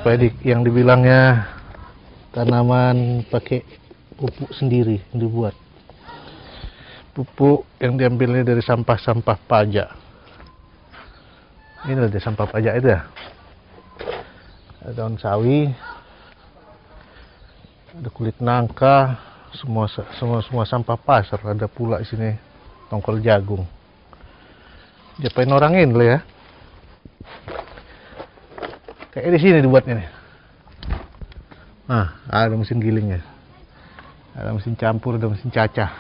supaya yang dibilangnya tanaman pakai pupuk sendiri yang dibuat. Pupuk yang diambilnya dari sampah-sampah pajak. Ini dari sampah pajak itu ya. Ada daun sawi, ada kulit nangka, semua sampah pasar. Ada pula di sini tongkol jagung. Diapain orangin lah ya. Kayak di sini dibuatnya nih. Nah, ada mesin gilingnya. Ada mesin campur, ada mesin cacah.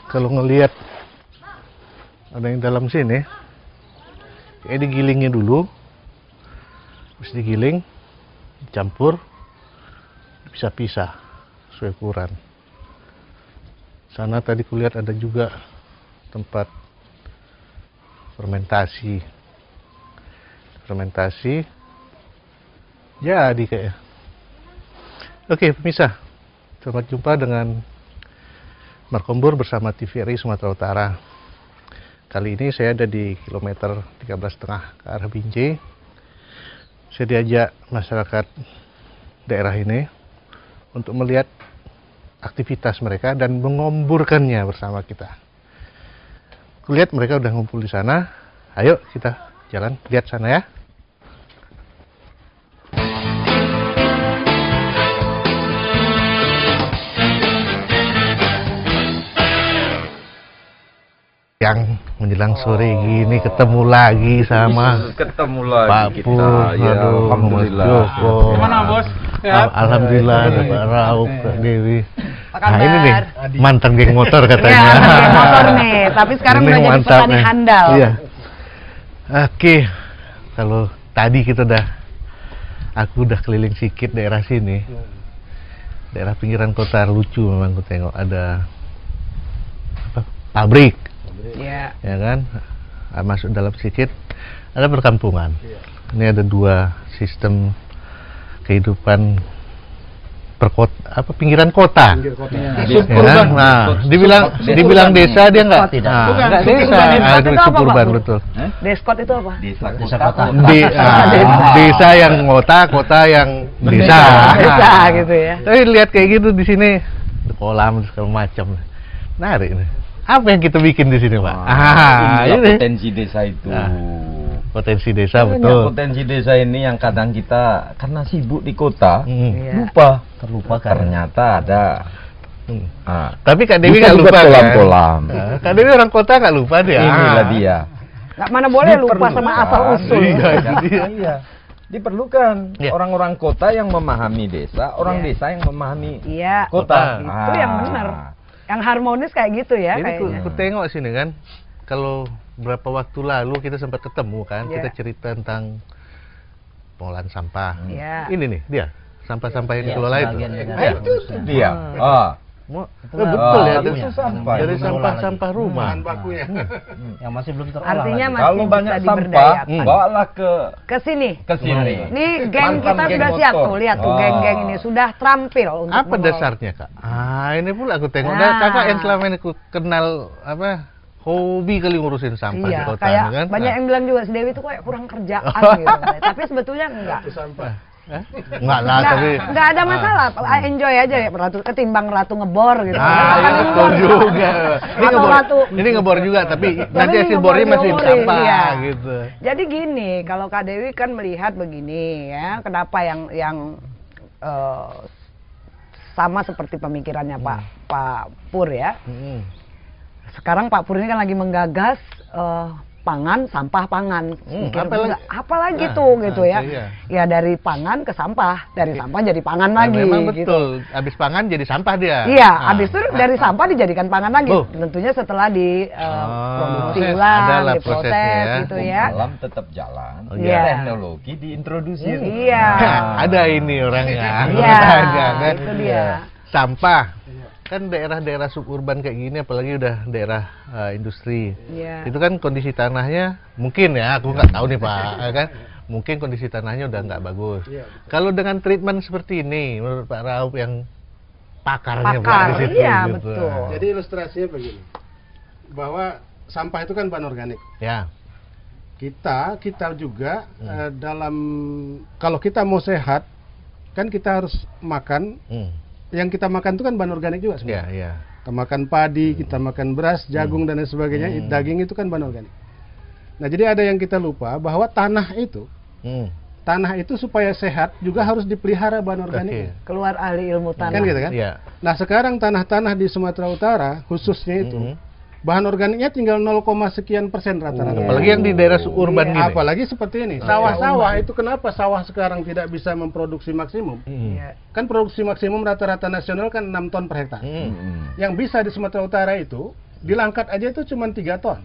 Kalau ngelihat ada yang dalam sini, kayak digilingnya dulu. Terus digiling, dicampur, pisah-pisah sesuai ukuran. Sana tadi kulihat ada juga tempat fermentasi. Jadi kayak. Oke, pemirsa. Selamat jumpa dengan Markombur bersama TVRI Sumatera Utara. Kali ini saya ada di kilometer 13,5 ke arah Binjai. Saya diajak masyarakat daerah ini untuk melihat aktivitas mereka dan mengomburkannya bersama kita. Kulihat mereka udah ngumpul di sana. Ayo kita jalan lihat sana ya. Yang menjelang sore gini ketemu lagi sama Pak Pur, ya, alhamdulillah. Mas Joko. Gimana bos? Alhamdulillah ada Pak Raup, Kak Dewi. Apa Nah ini nih kabar? mantan geng motor katanya. Ya, geng motor nih, tapi sekarang Ini udah jadi mantap petani nih. handal. Iya. Oke, kalau tadi aku udah keliling sedikit daerah sini. Daerah pinggiran kota lucu memang aku tengok ada apa, pabrik. Iya. Ya kan, masuk dalam sedikit ada perkampungan. Ini ada dua sistem kehidupan pinggiran kota. Ya kan? Nah, dibilang desa dia nggak desa, itu suburban betul. Deskot itu apa? Desa kota. Desa yang kota yang desa. Desa gitu ya. Tapi lihat kayak gitu di sini, kolam segala macam. Menarik nih. Apa yang kita bikin di sini, Pak? Ini potensi desa itu. Potensi desa Banyak betul. Potensi desa ini yang kadang kita karena sibuk di kota Iya. terlupakan. Ternyata ada. Tapi Kak Dewi nggak lupa kan? Kolam. Kak Dewi orang kota nggak lupa dia. Inilah dia. Nggak mana boleh lupa sama asal usul. Iya. Diperlukan Iya. orang-orang kota yang memahami desa, orang Iya. desa yang memahami Iya. kota. Itu yang benar. Yang harmonis kayak gitu ya Ini kayaknya. aku tengok sini kan, kalau berapa waktu lalu kita sempat ketemu kan, Iya. kita cerita tentang pengolahan sampah. Iya. Ini nih dia, sampah-sampah yang dikelola itu. Itu dia. Betul ya, itu sampah. dari sampah-sampah rumah. yang masih belum terolah. Artinya lagi. masih Kalau bisa banyak sampah, diberdayakan. bawalah ke sini. sini. Nih geng Mantan kita geng sudah siap motor. tuh, lihat tuh geng-geng ini sudah terampil untuk Apa mengelola. dasarnya Kak? Ini pula aku tengok. Nah. Kakak yang selama ini aku kenal hobi kali ngurusin sampah di Iya, kota kayak kan? banyak yang bilang juga si Dewi itu kayak kurang kerjaan gitu. Tapi sebetulnya enggak. Enggak lah, tapi Enggak ada masalah. Enjoy aja ya ketimbang ratu ngebor gitu. iya betul juga. Ini ngebor juga, tapi nanti hasil bornya masih diomorin, sampah iya. gitu. Jadi gini, kalau Kak Dewi kan melihat begini ya, kenapa yang sama seperti pemikirannya Pak Pur ya. Sekarang Pak Pur ini kan lagi menggagas pangan, sampah pangan. Mikir juga, apalagi tuh gitu ya. Iya. Ya dari pangan ke sampah, dari sampah jadi pangan lagi. Memang gitu. betul, habis pangan jadi sampah dia. Iya, habis itu dari sampah dijadikan pangan lagi. Oh. Tentunya setelah diproduksi Proses. ulang, Adalah diproses prosesnya ya. gitu ya. Alam tetap jalan. Iya. Teknologi diintroduksi. Iya. Ada ini orangnya. Iya, Ada, kan? itu dia. Sampah. Kan daerah-daerah suburban kayak gini, apalagi udah daerah industri. Iya. Itu kan kondisi tanahnya mungkin ya, aku nggak tahu nih Pak, kan? Mungkin kondisi tanahnya udah nggak bagus. Kalau dengan treatment seperti ini, menurut Pak Raup yang pakarnya Pak, Pakar, di situ, iya gitu. Jadi ilustrasinya begini, bahwa sampah itu kan bahan organik. Ya. Kita juga dalam kalau kita mau sehat kan kita harus makan. Yang kita makan itu kan bahan organik juga sebenarnya. Iya. Kita makan padi, kita makan beras, jagung dan lain sebagainya. Daging itu kan bahan organik. Nah, jadi ada yang kita lupa bahwa tanah itu supaya sehat juga harus dipelihara bahan organiknya. Keluar ahli ilmu tanah. Kan gitu kan? Iya. Nah, sekarang tanah-tanah di Sumatera Utara khususnya itu bahan organiknya tinggal 0, sekian persen rata-rata. Apalagi yang di daerah urban gini. Apalagi seperti ini. Sawah-sawah itu kenapa sawah sekarang tidak bisa memproduksi maksimum? Kan produksi maksimum rata-rata nasional kan 6 ton per hektar. Yang bisa di Sumatera Utara itu dilangkat aja itu cuma 3 ton.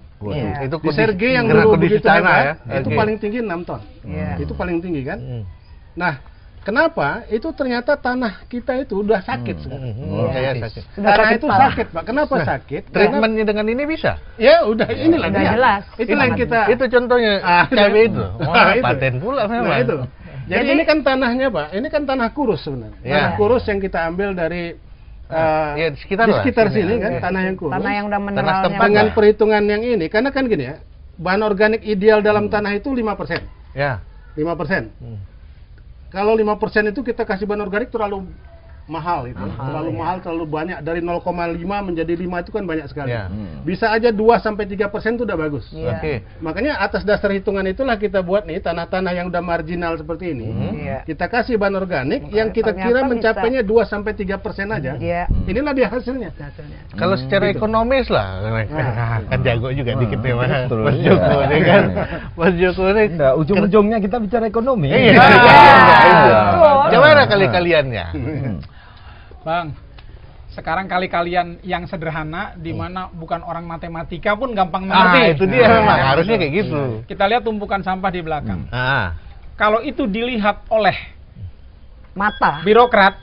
Itu Di Sergei yang karena dulu kondisi begitu tanah hebat, itu paling tinggi 6 ton. Itu paling tinggi kan? Nah, kenapa? Itu ternyata tanah kita itu udah sakit sekarang. Sakit. Tanah itu sakit, Pak. Kenapa sakit? Treatmentnya dengan ini bisa? Ya udah inilah Udah dia. jelas. Itu yang kita. Itu contohnya cabai itu. Wah, paten pula memang. Nah, itu. Jadi ini kan tanahnya, Pak. Ini kan tanah kurus sebenarnya. Tanah kurus yang kita ambil dari di sekitar, di sekitar sini kan, tanah yang kurus. Tanah yang udah mineralnya. Dengan perhitungan yang ini, karena kan gini ya, bahan organik ideal dalam tanah itu 5%. Ya. 5%. Kalau 5% itu kita kasih bahan organik terlalu mahal itu. Terlalu mahal, terlalu banyak. Dari 0,5 menjadi 5 itu kan banyak sekali. Bisa aja 2-3% itu udah bagus. Oke. Makanya atas dasar hitungan itulah kita buat nih tanah-tanah yang udah marginal seperti ini. Kita kasih bahan organik yang kita kira mencapainya 2-3% aja. Inilah dia hasilnya. Kalau secara ekonomis lah, kan jago juga dikit ya Mas Joko ini kan. Mas Joko ini ujung-ujungnya kita bicara ekonomi. Gimana kali-kaliannya? Bang, sekarang kali-kalian yang sederhana, di mana bukan orang matematika pun gampang mengerti. Itu dia memang harusnya kayak gitu. Kita lihat tumpukan sampah di belakang. Kalau itu dilihat oleh mata birokrat,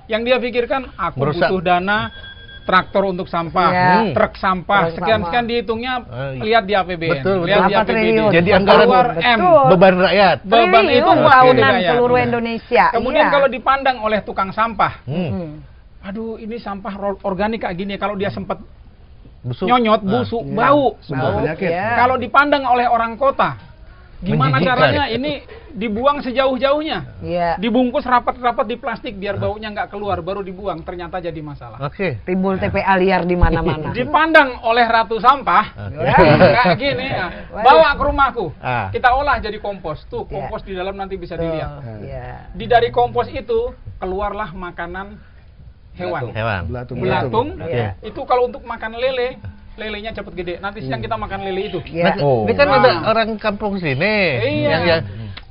yang dia pikirkan aku Merusak. butuh dana traktor untuk sampah, truk sampah, sekian-sekian dihitungnya, lihat di APBN, lihat di Berapa APBD. triliun? Jadi anggaran keluar M, beban rakyat. beban itu Triliun buat tahunan rakyat. seluruh Indonesia. Kemudian Iya. kalau dipandang oleh tukang sampah, aduh ini sampah organik kayak gini, kalau dia sempat Busuk. nyonyot, busuk, bau. Sumber penyakit. Kalau dipandang oleh orang kota, gimana Menjijikan. caranya ini dibuang sejauh-jauhnya, dibungkus rapat-rapat di plastik biar baunya nggak keluar, baru dibuang, ternyata jadi masalah. Oke. Timbul TPA liar di mana-mana. Dipandang oleh ratu sampah, kayak gini, bawa ke rumahku, kita olah jadi kompos. Tuh kompos di dalam nanti bisa dilihat. Dari kompos itu keluarlah makanan hewan. Belatung. Itu kalau untuk makan lele, lelenya cepet gede. Nanti siang kita makan lele itu. Ini kan ada orang kampung sini yang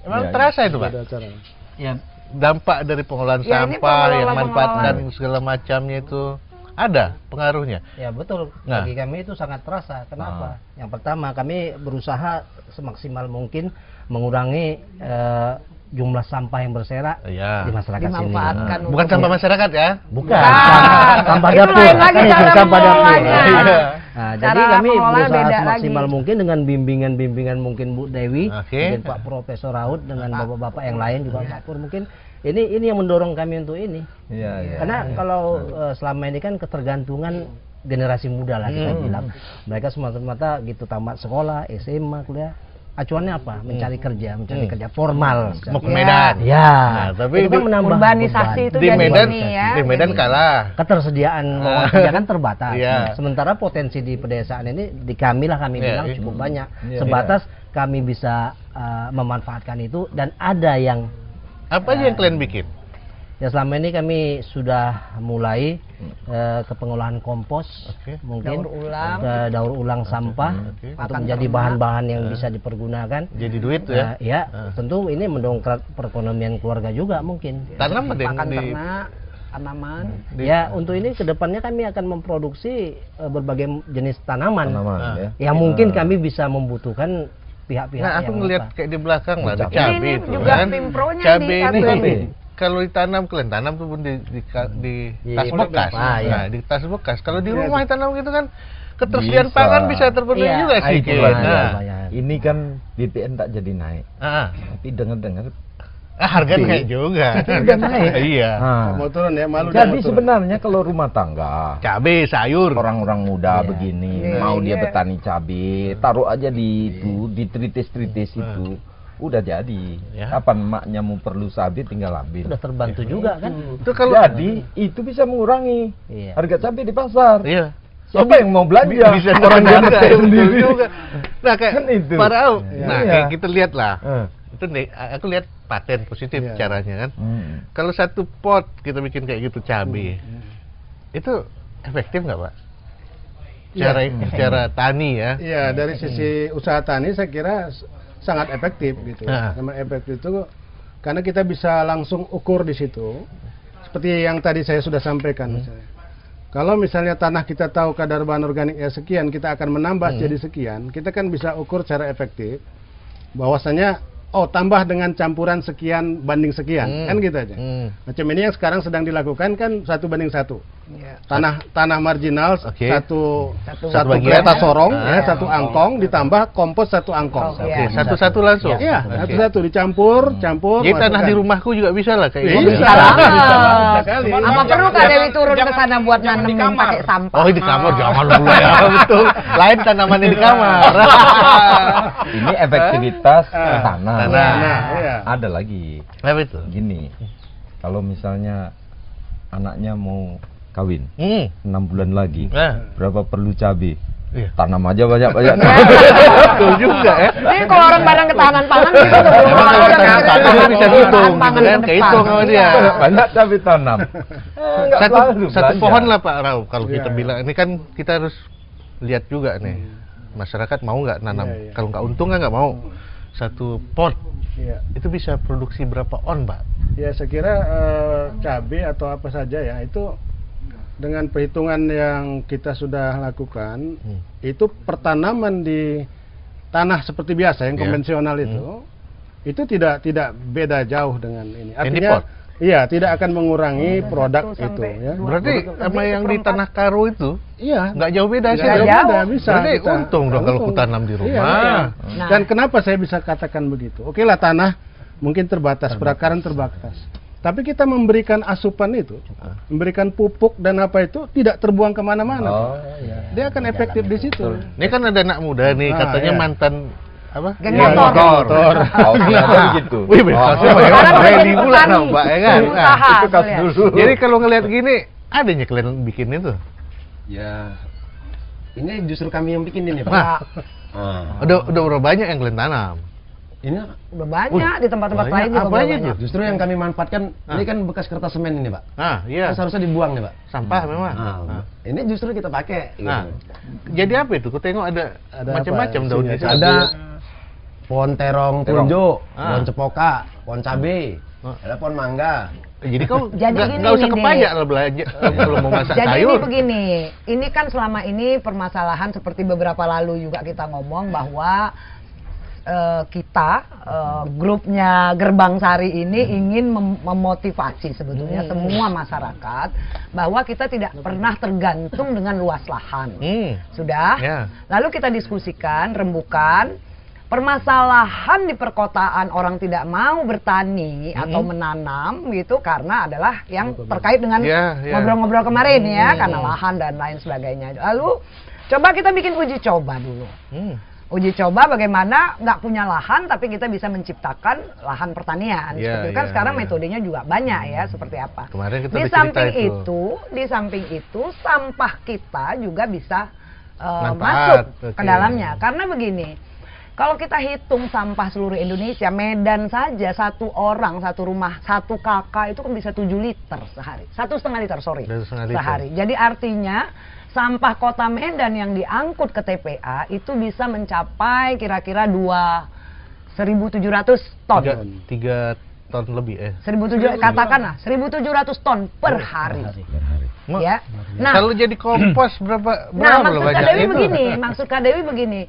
emang terasa itu Pak. Ya, Dampak dari pengolahan Ya, ini sampah yang pengelolaan- manfaatkan segala macamnya itu ada pengaruhnya. Ya betul, Nah. bagi kami itu sangat terasa. Kenapa? Yang pertama, kami berusaha semaksimal mungkin mengurangi jumlah sampah yang berserak di masyarakat sini. Dimanfaatkan untuk- Bukan sampah masyarakat ya? Bukan. Sampah Itu dapur. lain lagi cara Sampah dapur. mengelolanya. Nah, Cara jadi kami pengelolaan berusaha beda semaksimal lagi. mungkin dengan bimbingan-bimbingan mungkin Bu Dewi, Oke. mungkin Pak Profesor Raud dengan bapak-bapak yang lain juga Pak Pur mungkin ini yang mendorong kami untuk ini. Karena kalau selama ini kan ketergantungan generasi muda lah kita bilang. Mereka semata-mata gitu tamat sekolah, SMA, kuliah. Acuannya apa? Mencari kerja formal. Mau ke Medan. Ya. Nah, tapi itu kan menambah urbanisasi beban. itu di jadi Medan, ini ya. di Medan kalah. Ketersediaan lowongan kerja kan terbatas. Iya. Sementara potensi di pedesaan ini di kami bilang cukup banyak. Iya. Sebatas kami bisa memanfaatkan itu dan ada yang Apa aja yang kalian bikin? ya selama ini kami sudah mulai ke pengolahan kompos, mungkin daur ulang sampah untuk menjadi bahan-bahan yang bisa dipergunakan. Jadi duit ya? Ya, tentu ini mendongkrak perekonomian keluarga juga mungkin. Tanam ada yang Pakan di ternak, tanaman. Ya, untuk ini kedepannya kami akan memproduksi berbagai jenis tanaman, ya. yang mungkin kami bisa membutuhkan pihak-pihak Nah, aku yang ngelihat kayak di belakang lah ada Ini cabai itu juga kan. Pimpronya Cabai nih, ini satu. kalau ditanam kalian tanam tuh pun di tas bekas. Nah, di tas bekas. Kalau di rumah tanam gitu kan ketersediaan Bisa. pangan bisa terpenuhi juga sih. Itu Nah, ini kan BPN tak jadi naik. Tapi dengar-dengar Harga naik juga. Udah naik. Iya. Mau turun ya, malu. Jadi sebenarnya kalau rumah tangga, cabai, sayur, orang-orang muda begini, mau dia petani cabai, taruh aja di itu, di tritis-tritis itu. Udah jadi. Kapan maknya mau perlu cabai tinggal ambil. Udah terbantu juga kan. Itu kalau jadi itu bisa mengurangi harga cabai di pasar. Iya. Siapa yang mau belanja? Bisa orang yang sendiri juga. Nah kayak kan itu. Parau. Nah kayak kita lihat lah. Itu nih, aku lihat paten positif caranya kan. Kalau satu pot kita bikin kayak gitu cabai, itu efektif nggak Pak? Secara tani ya? Iya, dari sisi usaha tani saya kira sangat efektif gitu. Sangat efektif itu karena kita bisa langsung ukur di situ. Seperti yang tadi saya sudah sampaikan misalnya. Kalau misalnya tanah kita tahu kadar bahan organiknya sekian, kita akan menambah jadi sekian, kita kan bisa ukur secara efektif bahwasanya tambah dengan campuran sekian banding sekian, kan gitu aja. Macam ini yang sekarang sedang dilakukan kan 1:1. Tanah marginal satu kereta sorong, satu angkong ditambah kompos satu angkong. Satu-satu langsung. Iya, satu-satu campur. Jadi tanah di rumahku juga bisa lah kayak gitu. Bisa. Apa perlu Kak Dewi turun ke sana buat nanemin pakai sampah? Oh, di kamar jangan dulu ya, betul. Lain tanamannya di kamar. Ini efektivitas tanah. Iya. Ada lagi. Apa itu? Gini, kalau misalnya anaknya mau kawin 6 bulan lagi, berapa perlu cabai? Tanam aja banyak-banyak. Betul juga ya. Ini kalau orang barang ketahanan pangan kita tuh bisa hitung, kan kehitung sama dia. Banyak cabai tanam. Satu pohon lah Pak Rau. Kalau kita bilang ini kan kita harus lihat juga nih masyarakat mau nggak nanam. Kalau nggak untung kan nggak mau. Satu pot itu bisa produksi berapa on Pak? Ya saya kira cabai atau apa saja ya itu dengan perhitungan yang kita sudah lakukan itu pertanaman di tanah seperti biasa yang konvensional itu tidak beda jauh dengan ini. Artinya iya tidak akan mengurangi produk itu ya. Berarti sama yang di tanah karo itu nggak jauh beda sih. Bisa. Berarti untung dong kalau tanam di rumah. Dan kenapa saya bisa katakan begitu? Oke lah tanah mungkin terbatas, perakaran terbatas. Tapi kita memberikan asupan itu, memberikan pupuk dan apa itu tidak terbuang kemana-mana. Dia akan efektif di situ. Ini kan ada anak muda nih, katanya mantan apa? Generator. Gitu. Wih, ready pula Pak ya kan? Itu kas dulu. Jadi kalau ngelihat gini, adanya kalian bikin itu? Ya, ini justru kami yang bikin ini Pak. Udah berapa banyak yang kalian tanam? Ini udah banyak di tempat-tempat lain juga banyak. Justru yang kami manfaatkan ini kan bekas kertas semen ini Pak. Iya. Kan seharusnya dibuang nih Pak. Sampah memang. Ini justru kita pakai. Jadi apa itu? Ku tengok ada macam-macam daunnya. Ada pohon terong tunjuk, pohon cepoka, pohon cabai, ada pohon mangga. Jadi kau nggak usah kepajak lah belanja kalau mau masak sayur. Jadi ini begini, ini kan selama ini permasalahan seperti beberapa lalu juga kita ngomong bahwa kita grupnya Gerbang Sari ini ingin memotivasi sebetulnya semua masyarakat bahwa kita tidak pernah tergantung dengan luas lahan. Sudah. Lalu kita diskusikan, rembukan permasalahan di perkotaan orang tidak mau bertani atau menanam gitu karena adalah yang terkait dengan ngobrol-ngobrol kemarin ya karena lahan dan lain sebagainya. Lalu coba kita bikin uji coba dulu. Uji coba bagaimana nggak punya lahan tapi kita bisa menciptakan lahan pertanian. Seperti kan sekarang metodenya juga banyak ya seperti apa. Kemarin kita di samping itu sampah kita juga bisa masuk ke dalamnya. Karena begini, kalau kita hitung sampah seluruh Indonesia, Medan saja satu orang, satu rumah, satu kakak itu kan bisa 7 liter sehari. 1,5 liter, sehari. Jadi artinya sampah kota Medan yang diangkut ke TPA itu bisa mencapai kira-kira 1.700 ton. 3 ton lebih 1.700 katakanlah 1.700 ton per hari. Ya. Nah, kalau jadi kompos berapa maksud Kak Dewi begini.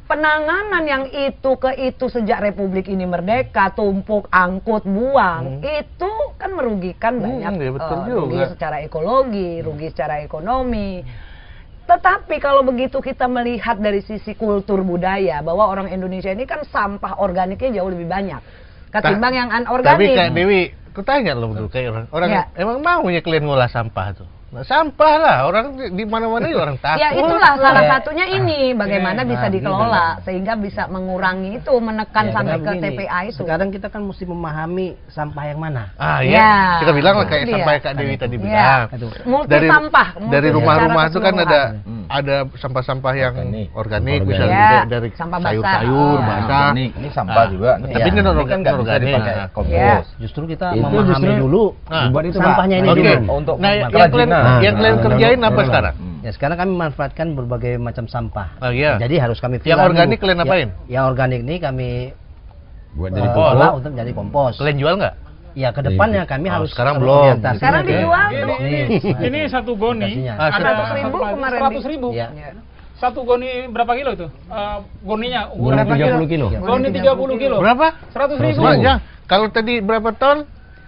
Penanganan yang itu ke itu sejak Republik ini merdeka, tumpuk, angkut, buang, itu kan merugikan banyak, rugi secara ekologi, rugi secara ekonomi. Tetapi kalau begitu kita melihat dari sisi kultur budaya, bahwa orang Indonesia ini kan sampah organiknya jauh lebih banyak. ketimbang yang anorganik. Tapi Kak Dewi, aku tanya loh dulu kayak orang Ya. emang maunya kalian ngolah sampah tuh? Nah, sampah lah, orang di mana-mana juga orang takut. Ya itulah salah satunya ini, bagaimana bisa dikelola sehingga bisa mengurangi itu, menekan sampai ke TPA itu. Sekarang kita kan mesti memahami sampah yang mana. Ah Ya. ya, kita bilang lah kayak Itu dia. sampah Kak Dewi tadi Ya. bilang. Multi Dari sampah, dari multi rumah-rumah secara itu kan keseluruhan. ada sampah-sampah yang organik, Organik. misalnya Ya, dari sampah basah. sayur-sayur, Ya. basah. Organik, ini sampah juga. Tapi ini non kan nggak bisa organik. dipakai Nah. kompos. Justru kita Itu memahami justru dulu dibuat itu, sampahnya ini Oke. gimana. Untuk Nah, yang kerajinan. kalian kerjain apa sekarang? Ya sekarang kami memanfaatkan berbagai macam sampah. Oh iya. Jadi harus kami Yang pilah organik dulu. kalian apain? Yang organik ini kami Buat jadi olah untuk jadi kompos. Kalian jual nggak? Ya ke depannya kami Oh, harus sekarang belum. orientasinya Sekarang ke- dijual tuh. Ini satu goni Orientasinya. Ah, ada 100.000 kemarin. 100.000. Ya. Satu goni berapa kilo itu? Goninya ukuran Goni 30 kilo. Goni 30 kilo. Berapa? 100.000. Ya, kalau tadi berapa ton?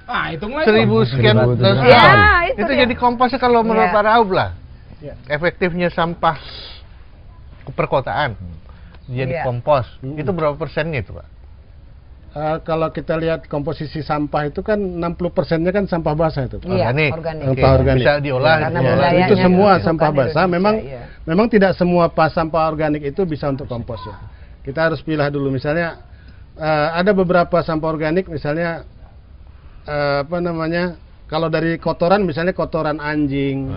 Ah, hitunglah 1000 itu. sekian 1000 ton. Ya, itu Itu dia. jadi komposnya kalau menurut Ya. Pak Raub lah. Ya. Efektifnya sampah perkotaan jadi Ya. kompos. Itu berapa persennya itu, Pak? Kalau kita lihat komposisi sampah itu kan 60%-nya kan sampah basah itu. Iya, Organik. organik. Oke, Sampah organik. Bisa diolah. Karena diolah. budayanya Itu semua bukan sampah di basah. Indonesia, Memang iya. memang tidak semua sampah organik itu bisa untuk kompos ya. Kita harus pilih dulu. Misalnya ada beberapa sampah organik, misalnya apa namanya? Kalau dari kotoran, misalnya kotoran anjing,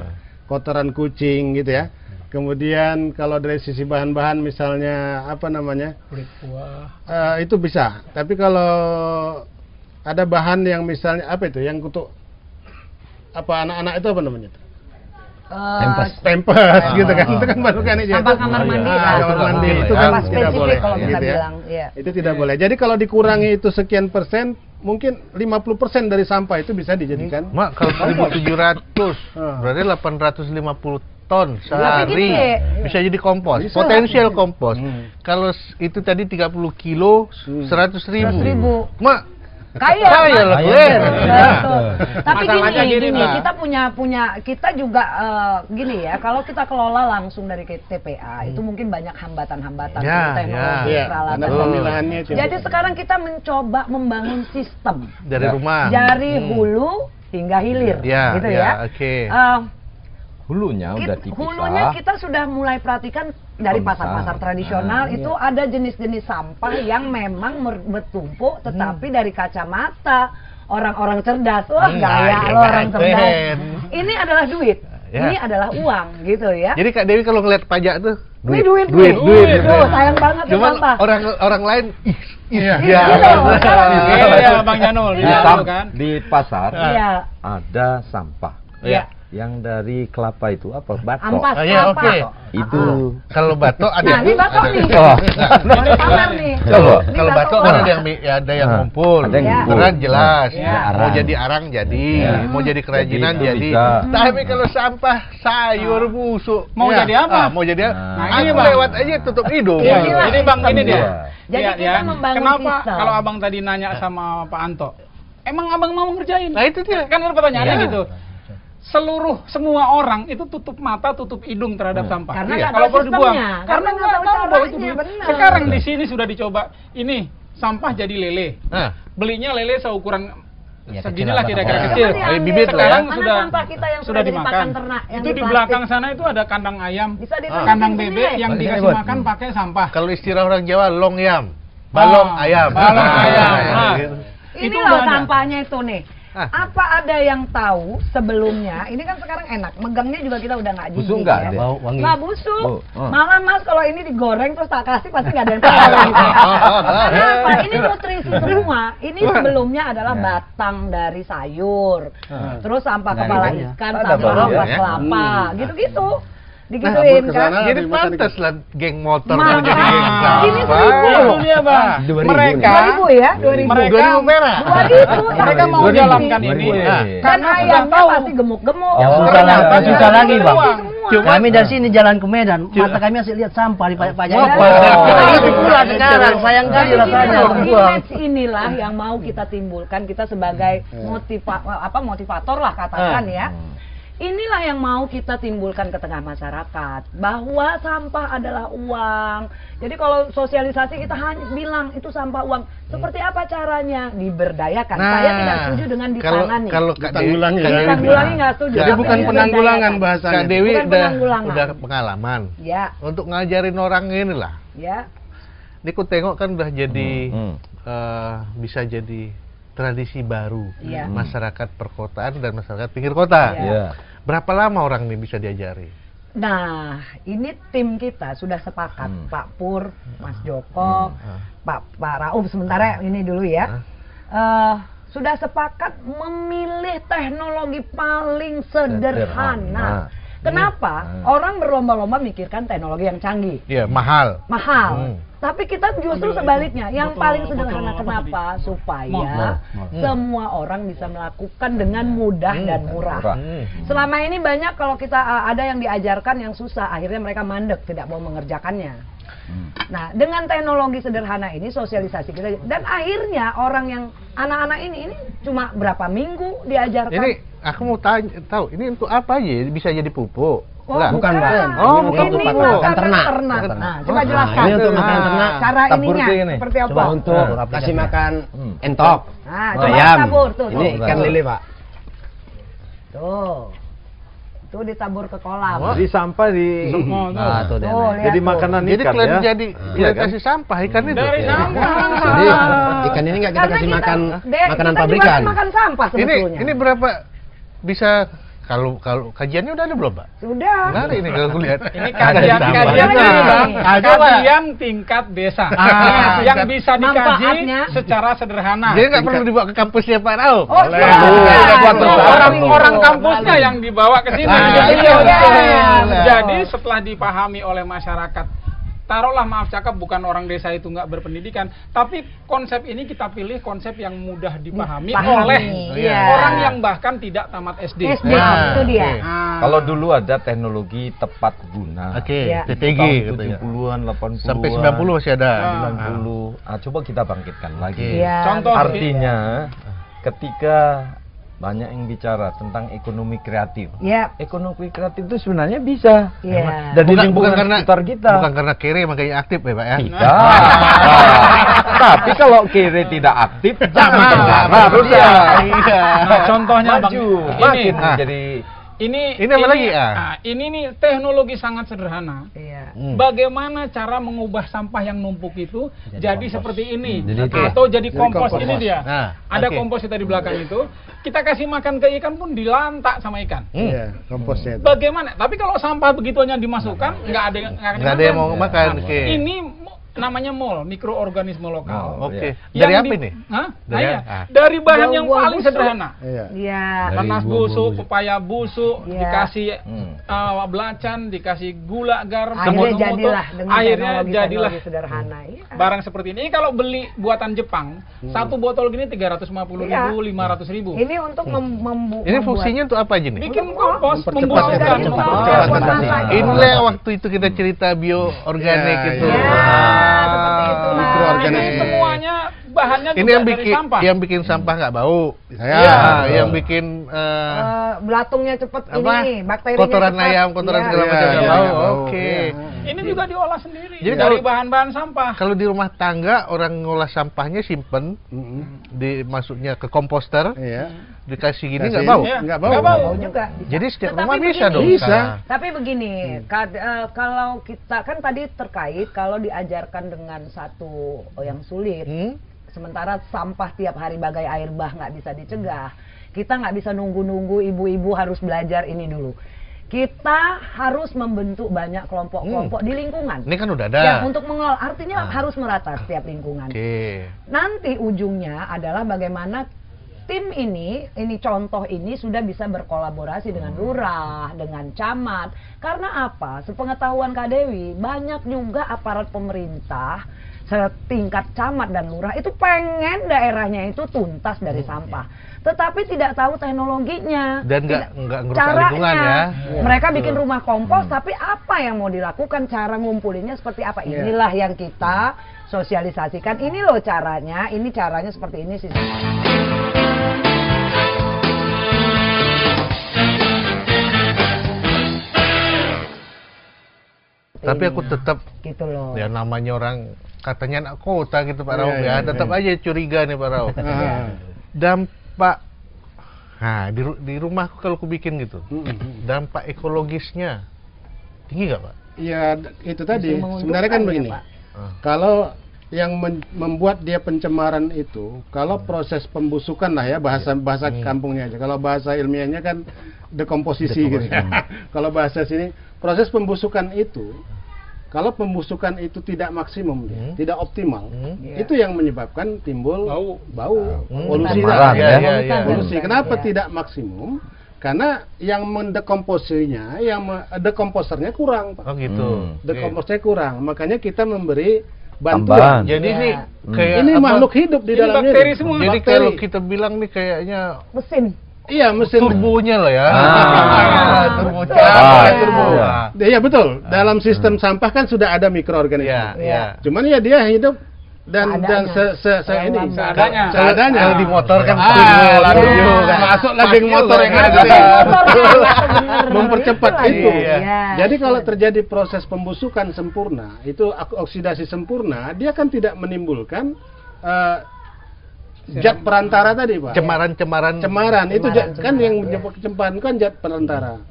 kotoran kucing, gitu ya. Kemudian kalau dari sisi bahan-bahan, misalnya apa namanya? Kulit buah. Itu bisa. Tapi kalau ada bahan yang misalnya apa itu? Yang kutuk apa anak-anak itu apa namanya? Tempes gitu kan. Itu kan baru organik. Sampah kamar mandi lah. Kamar mandi itu Sampah kan tidak spesifik boleh. kalau kita gitu ya. bilang. Iya. Itu tidak boleh. Jadi kalau dikurangi itu sekian persen, mungkin 50% dari sampah itu bisa dijadikan. Mak, kalau 1.700 berarti 850 ton sehari gede. bisa jadi kompos, Bisa. potensial kompos. Kalau itu tadi 30 kilo, 100.000. 100.000. Mak, Kaya, kaya lah gue. Betul. Tapi Masalahnya gini, gini, Pak. kita punya kita juga gini ya, kalau kita kelola langsung dari TPA itu mungkin banyak hambatan-hambatan Ya, teknologi, ya. peralatan. Karena pemilahannya itu. Jadi sekarang kita mencoba membangun sistem Dari rumah. dari hulu hingga hilir, Ya, gitu ya, ya. oke. Hulunya udah dipisah. Hulunya kita sudah mulai perhatikan dari pasar-pasar tradisional itu ada jenis-jenis sampah yang memang bertumpuk, tetapi dari kacamata orang-orang cerdas, wah gaya lo orang cerdas. Ini adalah duit, Ya. ini adalah uang, gitu ya. Jadi Kak Dewi kalau ngeliat pajak tuh Ini duit. Tuh, sayang banget tuh Cuman sampah. orang lain Iya. Iya, Iya, Bang Janul. Di, Iya, sam- kan? di pasar Iya. ada sampah. Iya. Yang dari kelapa itu apa? Batok. Ampas, Oh, iya, apa? oke. Itu. kalau batok ada. Nah, ini batok nih. Oh. Batok pamer nih. Coba. Ini Kalau batok kan ada yang ngumpul. Ada yang ngumpul. Berat jelas. Ya. Mau jadi arang jadi, mau jadi kerajinan Jadi itu jadi. bisa. Tapi kalau sampah sayur busuk, Mau ya. jadi apa? Mau jadi Nah, ini, aku Bang. lewat aja tutup hidung. Iya, Inilah ini Bang, ini dia. Jadi Iya, kita ya. membangun Kenapa sistem. kalau Abang tadi nanya sama Pak Anto, emang Abang mau ngerjain? Nah itu dia. Kan pertanyaannya Iya. gitu. Semua orang itu tutup mata, tutup hidung terhadap sampah. Karena Iya. nggak kalau tahu perlu dibuang. sistemnya. Karena Karena nggak nggak tahu tahu bahwa itu caranya, duit. benar. Sekarang di sini sudah dicoba. Ini sampah jadi lele. Nah, Belinya lele seukuran Ya, seginilah kecil kira-kira lah. kecil. Cuman yang bibit lah ya. Sekarang mana sudah sampah kita yang sudah jadi dimakan. pakan ternak yang Itu di plastik? belakang sana itu ada kandang ayam, Bisa ditunjukin kandang sini, bebek yang Boleh, dikasih Bud. makan pakai sampah. kalau istilah orang Jawa long yam, balong ayam. Balong ayam. Nah, Ini itu loh udah ada. sampahnya itu nih. Ah. Apa ada yang tahu sebelumnya? Ini kan sekarang enak, megangnya juga kita udah nggak jijik Busuk nggak ya. ada? Bau wangi. Nggak busuk. Oh. Malah Mas kalau ini digoreng terus tak kasih pasti nggak ada yang tahu. Kenapa? Ini nutrisi semua. Ini sebelumnya adalah batang dari sayur. Terus sampah Nggak kepala ada ikan, Ada sampah baru ampas ya? kelapa, gitu-gitu. Digituin kabur ke kan. sana. Jadi Dimakan pantas lah geng motor Mahal. mau jadi geng Ini sampah. 1.000 Itu dia, Bang. 2.000. Mereka 2.000 ya, 2.000. Mereka 2.000 perak. 2.000. mereka mau 2.000. jalankan ini. 2.000. Nah, Kan karena sudah ayamnya tahu. pasti gemuk-gemuk. Yang susah Ternyata lagi, yang susah lagi bang. Semua. Kami dari sini jalan ke Medan, mata kami masih lihat sampah di pajak-pajak. Wah. Itu pula sekarang, sayang kali Jadi rasanya. inilah, Buang. image inilah yang mau kita timbulkan, kita sebagai motivator lah katakan ya. Inilah yang mau kita timbulkan ke tengah masyarakat, bahwa sampah adalah uang. Jadi kalau sosialisasi kita hanya bilang itu sampah uang. Seperti apa caranya? Diberdayakan. Saya tidak setuju dengan ditangani. Kalau ditanggulangi nggak setuju. Jadi bukan penanggulangan bahasanya. Kak Dewi udah pengalaman. Ya. Untuk ngajarin orang inilah. Ya. Ini ku tengok kan udah jadi bisa jadi tradisi baru masyarakat perkotaan dan masyarakat pinggir kota. Berapa lama orang ini bisa diajari? Nah, ini tim kita sudah sepakat, Pak Pur, Mas Joko, Pak Rauf sementara ini dulu ya. Sudah sepakat memilih teknologi paling sederhana. Kenapa? Orang berlomba-lomba mikirkan teknologi yang canggih. Iya, mahal. Tapi kita justru sebaliknya, yang paling sederhana. Kenapa? Supaya semua orang bisa melakukan dengan mudah dan murah. Selama ini banyak kalau kita ada yang diajarkan yang susah, akhirnya mereka mandek, tidak mau mengerjakannya. Nah, dengan teknologi sederhana ini sosialisasi kita, dan akhirnya orang yang anak-anak ini cuma berapa minggu diajarkan. Ini aku mau tahu, ini untuk apa aja? Bisa jadi pupuk? Bukan, Mbak. Bukan untuk pupuk. makan ternak. Nah, coba jelaskan. Ini untuk makan ternak. Cara ininya seperti apa? Coba untuk kasih makan entok. Nah, coba ayam. tabur tuh. Ini ikan lele, Pak. Tuh. Itu ditabur ke kolam. Jadi sampah di jadi makanan ikan. Jadi kalian jadi kasih sampah ikan itu. Dari sampah. Jadi ikan ini nggak kita kasih makan makanan pabrikan. Makan sampah sebetulnya. Ini berapa bisa kalau kajiannya udah ada belum, Pak? Sudah. Menarik ini kalau aku lihat. Ini kajian ini, Bang. Kajian tingkat desa. Yang bisa dikaji secara sederhana. Jadi nggak perlu dibawa ke kampusnya Pak Rauf. Orang kampusnya yang dibawa ke sini. Jadi setelah dipahami oleh masyarakat, taruhlah maaf cakap bukan orang desa itu nggak berpendidikan, tapi konsep ini kita pilih konsep yang mudah dipahami oleh orang yang bahkan tidak tamat SD. Itu dia. Kalau dulu ada teknologi tepat guna. TTG tahun 70-an, 80-an. Sampai 90 masih ada. 90. Coba kita bangkitkan lagi. Contoh artinya ketika banyak yang bicara tentang ekonomi kreatif. Ekonomi kreatif itu sebenarnya bisa. Dan bukan karena sekitar kita. Bukan karena kere makanya aktif ya, Pak ya. Tidak. Tapi kalau kere tidak aktif, jangan harusnya. Contohnya Bang, makin jadi ini apa lagi ini nih teknologi sangat sederhana. Bagaimana cara mengubah sampah yang numpuk itu jadi seperti ini atau jadi kompos. Ini dia. Ada kompos kita di belakang itu. Kita kasih makan ke ikan pun dilantak sama ikan. Komposnya. Bagaimana? Tapi kalau sampah begitunya dimasukkan, nggak ada yang mau makan. Ini namanya MOL, mikroorganisme lokal. Dari apa ini? Dari bahan yang paling sederhana. Nanas busuk, pepaya busuk, dikasih belacan, dikasih gula, garam, akhirnya jadilah sederhana. Barang seperti ini. Kalau beli buatan Jepang, satu botol gini 350.000, 500.000. Ini untuk ini fungsinya untuk apa aja nih? Bikin kompos, membusukkan. Inilah waktu itu kita cerita bioorganik itu. Seperti itu. Ini semuanya bahannya ini juga dari sampah. Yang bikin sampah nggak bau. Yang bikin belatungnya cepet ini, bakterinya kotoran cepet. ayam, kotoran segala macam nggak bau. Ini juga diolah sendiri. Jadi dari bahan-bahan sampah. Kalau di rumah tangga orang ngolah sampahnya simpen, dimasuknya ke komposter, dikasih gini nggak bau. Nggak bau juga. Jadi setiap rumah bisa dong. Tapi begini, kalau kita kan tadi terkait kalau diajarkan dengan satu yang sulit, sementara sampah tiap hari bagai air bah nggak bisa dicegah. Kita nggak bisa nunggu-nunggu ibu-ibu harus belajar ini dulu. Kita harus membentuk banyak kelompok-kelompok di lingkungan. Ini kan udah ada. Ya, untuk mengelola, artinya harus merata setiap lingkungan. Nanti ujungnya adalah bagaimana tim ini contoh ini sudah bisa berkolaborasi dengan lurah, dengan camat. Karena apa? Sepengetahuan Kak Dewi, banyak juga aparat pemerintah setingkat camat dan lurah itu pengen daerahnya itu tuntas dari sampah, tetapi tidak tahu teknologinya dan nggak ngerusak lingkungan ya. Mereka bikin rumah kompos, tapi apa yang mau dilakukan, cara ngumpulinnya seperti apa? Inilah yang kita sosialisasikan. Ini loh caranya, ini caranya seperti ini sih. Tapi aku tetap gitu loh. Ya namanya orang katanya anak kota gitu Pak Rauf ya, tetap aja curiga nih Pak Rauf. Dampak di rumahku kalau aku bikin gitu, dampak ekologisnya tinggi nggak Pak? Ya itu tadi sebenarnya kan begini. Kalau yang membuat dia pencemaran itu, kalau proses pembusukan lah ya, bahasa kampungnya aja. Kalau bahasa ilmiahnya kan dekomposisi gitu. Kalau bahasa sini proses pembusukan itu, kalau pembusukan itu tidak maksimum, tidak optimal, itu yang menyebabkan timbul bau, polusi. Polusi. Kenapa tidak maksimum? Karena yang mendekomposisinya, dekomposernya kurang, Pak. Oh gitu. Dekomposernya kurang, makanya kita memberi bantuan. Jadi ini kayak ini makhluk hidup di dalamnya. Bakteri semua. Jadi kalau kita bilang nih kayaknya Mesin. Iya, mesin turbonya lah ya. Turbo. Iya betul. Dalam sistem sampah kan sudah ada mikroorganisme. Cuman ya dia hidup dan seadanya. Kalau di motor kan masuk lagi motor yang ada mempercepat itu. Jadi kalau terjadi proses pembusukan sempurna, itu oksidasi sempurna, dia kan tidak menimbulkan zat perantara tadi, Pak. Cemaran itu kan yang menyebabkan kan zat perantara.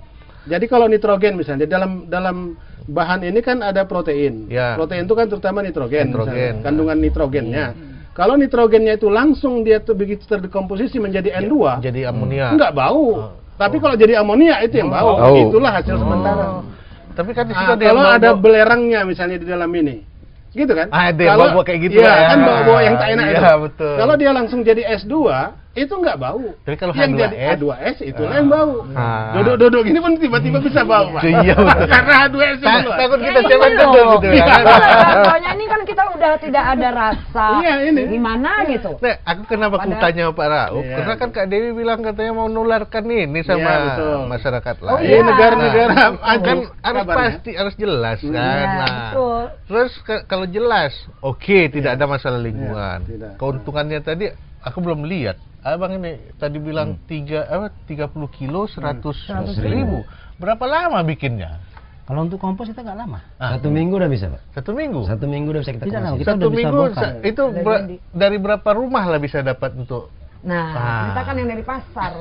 Jadi kalau nitrogen misalnya dalam bahan ini kan ada protein. Protein itu kan terutama nitrogen. Kandungan nitrogennya. Kalau nitrogennya itu langsung dia begitu terdekomposisi menjadi N2, jadi amonia. Enggak bau. Tapi kalau jadi amonia itu yang bau. Itulah hasil sementara. Tapi kan di situ kalau ada belerangnya misalnya di dalam ini. Gitu kan? Kalau kayak gitu kan bau-bau yang tak enak itu. Betul. Kalau dia langsung jadi S2, itu nggak bau. Tapi kalau yang H2S, jadi H2S itulah yang bau. Duduk-duduk gini pun tiba-tiba bisa bau, Pak. Iya, karena H2S itu. Takut kita siapa duduk gitu ya. Contohnya ini kan kita udah tidak ada rasa. Iya, ini. Gimana gitu. Nah, aku kenapa aku tanya Pak Rauf? Karena kan Kak Dewi bilang katanya mau nularkan ini sama masyarakat lain. Iya, negara-negara kan harus jelas kan. Nah, terus kalau jelas, oke, tidak ada masalah lingkungan. Keuntungannya tadi aku belum lihat. Abang ini tadi bilang 30 kilo 100.000. Berapa lama bikinnya? Kalau untuk kompos kita nggak lama. 1 minggu udah bisa, Pak. 1 minggu? 1 minggu udah bisa kita konsumsi. Kita udah bisa bongkar. Itu dari berapa rumah lah bisa dapat untuk kita kan yang dari pasar.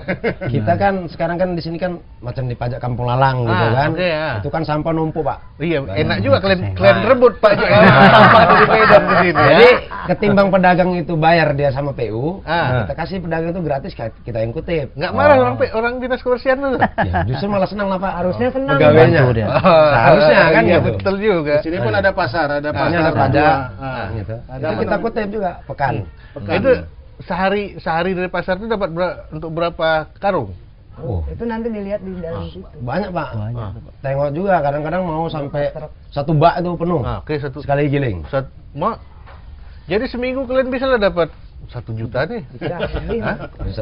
Kita kan sekarang kan di sini kan macam di pajak Kampung Lalang gitu kan. Itu kan sampah numpuk, Pak. Iya, enak juga kalian rebut Pak sampah dari Medan ke sini. Jadi ketimbang pedagang itu bayar dia sama PU, kita kasih pedagang itu gratis kita yang kutip. Nggak marah orang dinas kebersihan tuh. Ya, justru malah senang lah, Pak. Harusnya senang. Pegawainya. Harusnya kan iya, gitu. Betul juga. Di sini pun ada pasar, ada gitu. Itu kita kutip juga pekan. Itu sehari dari pasar itu dapat untuk berapa karung? Itu nanti dilihat di dalam situ. Banyak, Pak. Tengok juga kadang-kadang mau sampai 1 bak itu penuh. Sekali giling. Jadi seminggu kalian bisa lah dapat 1 juta nih.